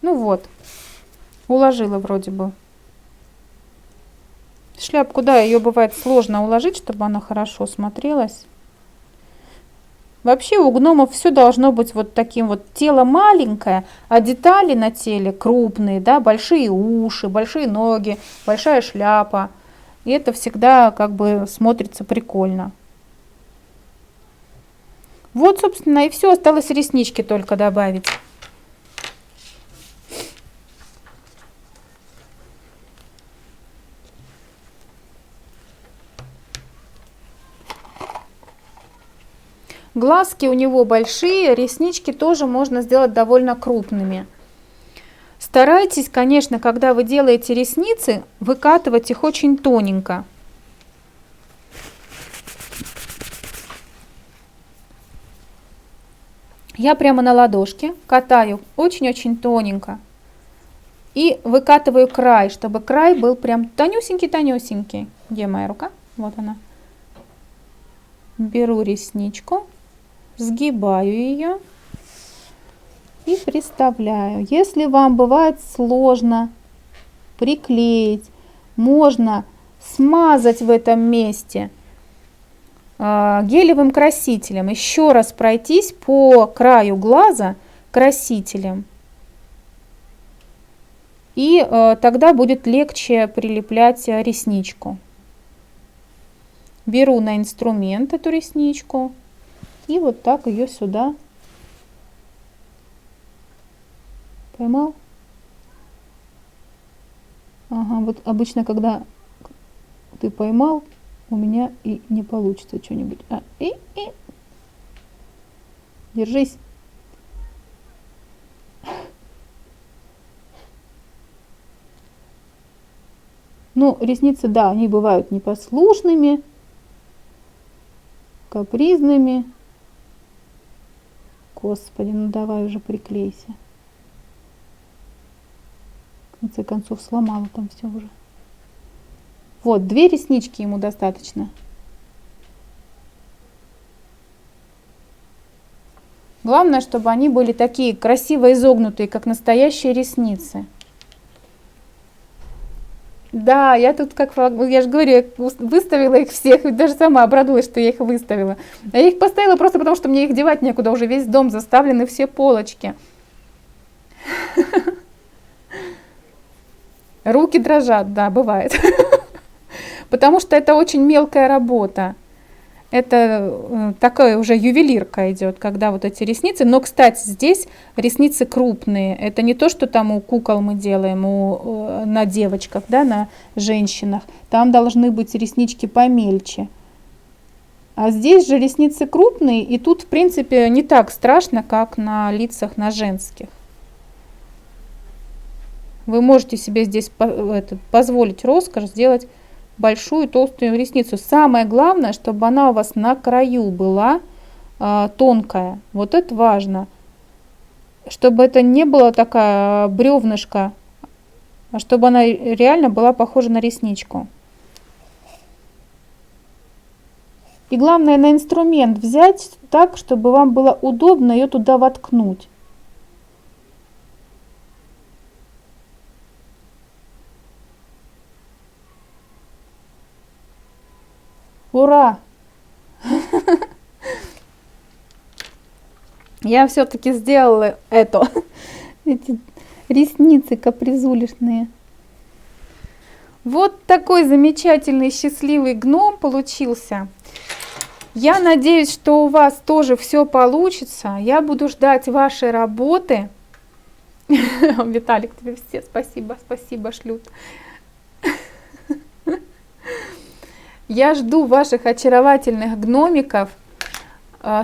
Ну вот, уложила вроде бы. Шляпку, да, ее бывает сложно уложить, чтобы она хорошо смотрелась. Вообще у гномов все должно быть вот таким вот. Тело маленькое, а детали на теле крупные, да, большие уши, большие ноги, большая шляпа. И это всегда как бы смотрится прикольно. Вот, собственно, и все. Осталось реснички только добавить. Глазки у него большие, реснички тоже можно сделать довольно крупными. Старайтесь, конечно, когда вы делаете ресницы, выкатывать их очень тоненько. Я прямо на ладошке катаю очень-очень тоненько. И выкатываю край, чтобы край был прям тонюсенький-тонюсенький. Где моя рука? Вот она. Беру ресничку, сгибаю ее и приставляю. Если вам бывает сложно приклеить, можно смазать в этом месте гелевым красителем. Еще раз пройтись по краю глаза красителем. И тогда будет легче прилеплять ресничку. Беру на инструмент эту ресничку и вот так ее сюда. Поймал? Ага, вот обычно, когда ты поймал, у меня и не получится что-нибудь. Держись. Ну, ресницы, да, они бывают непослушными, капризными. Господи, ну давай уже приклейся. В конце концов, сломала там все уже. Вот, 2 реснички ему достаточно. Главное, чтобы они были такие красиво изогнутые, как настоящие ресницы. Да, я тут как, я же говорю, я выставила их всех, ведь даже сама обрадовалась, что я их выставила. А я их поставила просто потому, что мне их девать некуда, уже весь дом заставлены все полочки. Руки дрожат, да, бывает. Потому что это очень мелкая работа. Это такая уже ювелирка идет, когда вот эти ресницы. Но, кстати, здесь ресницы крупные. Это не то, что там у кукол мы делаем, на девочках, да, на женщинах. Там должны быть реснички помельче. А здесь же ресницы крупные, и тут, в принципе, не так страшно, как на лицах на женских. Вы можете себе здесь позволить роскошь сделать большую толстую ресницу. Самое главное, чтобы она у вас на краю была тонкая. Вот это важно. Чтобы это не была такая бревнышко, а чтобы она реально была похожа на ресничку. И главное на инструмент взять так, чтобы вам было удобно ее туда воткнуть. Ура! Я все-таки сделала это. Эти ресницы капризулишные. Вот такой замечательный счастливый гном получился. Я надеюсь, что у вас тоже все получится. Я буду ждать вашей работы. Виталик, тебе все спасибо шлют. Я жду ваших очаровательных гномиков.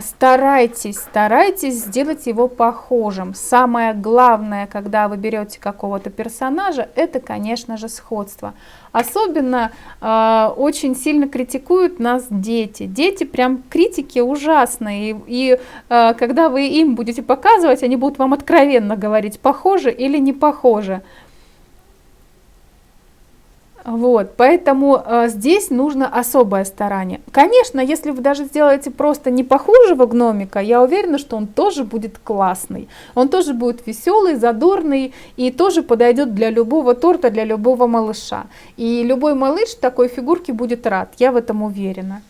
Старайтесь сделать его похожим. Самое главное, когда вы берете какого-то персонажа, это, конечно же, сходство. Особенно очень сильно критикуют нас дети. Дети прям критики ужасные. И когда вы им будете показывать, они будут вам откровенно говорить, похоже или не похоже. Вот, поэтому здесь нужно особое старание. Конечно, если вы даже сделаете просто не похожего гномика, я уверена, что он тоже будет классный. Он тоже будет веселый, задорный и тоже подойдет для любого торта, для любого малыша. И любой малыш такой фигурки будет рад, я в этом уверена.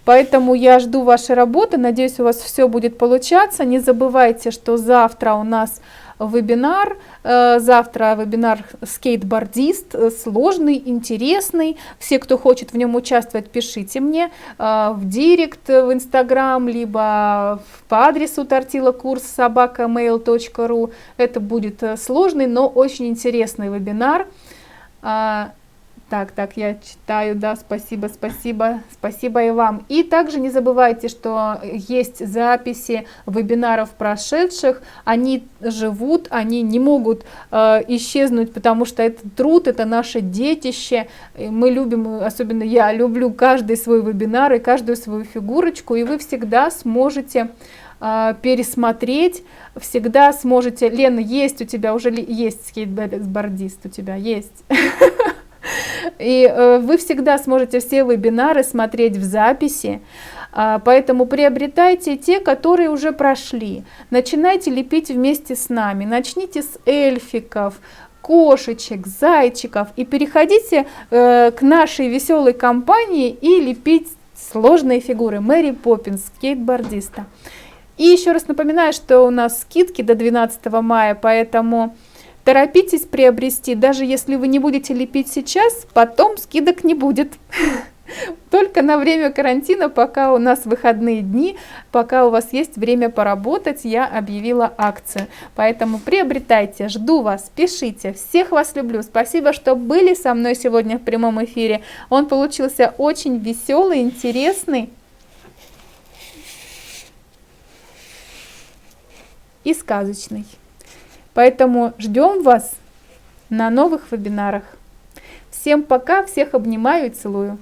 Поэтому я жду вашей работы, надеюсь, у вас все будет получаться. Не забывайте, что завтра у нас вебинар. Завтра вебинар «Скейтбордист», сложный, интересный. Все, кто хочет в нем участвовать, пишите мне в директ в Инстаграм, либо по адресу tortillakurs@mail.ru. Это будет сложный, но очень интересный вебинар. Так, я читаю, да, спасибо и вам. И также не забывайте, что есть записи вебинаров прошедших, они живут, они не могут исчезнуть, потому что это труд, это наше детище. Мы любим, особенно я люблю каждый свой вебинар и каждую свою фигурочку, и вы всегда сможете пересмотреть, всегда сможете. Лена, есть у тебя уже есть скейтбордист, у тебя есть. И вы всегда сможете все вебинары смотреть в записи, поэтому приобретайте те, которые уже прошли. Начинайте лепить вместе с нами. Начните с эльфиков, кошечек, зайчиков и переходите к нашей веселой компании и лепить сложные фигуры. Мэри Поппинс, скейтбордиста. И еще раз напоминаю, что у нас скидки до 12 мая, поэтому торопитесь приобрести, даже если вы не будете лепить сейчас, потом скидок не будет. только на время карантина, пока у нас выходные дни, пока у вас есть время поработать, я объявила акцию. Поэтому приобретайте, жду вас, пишите. Всех вас люблю. Спасибо, что были со мной сегодня в прямом эфире. Он получился очень веселый, интересный и сказочный. Поэтому ждем вас на новых вебинарах. Всем пока, всех обнимаю и целую.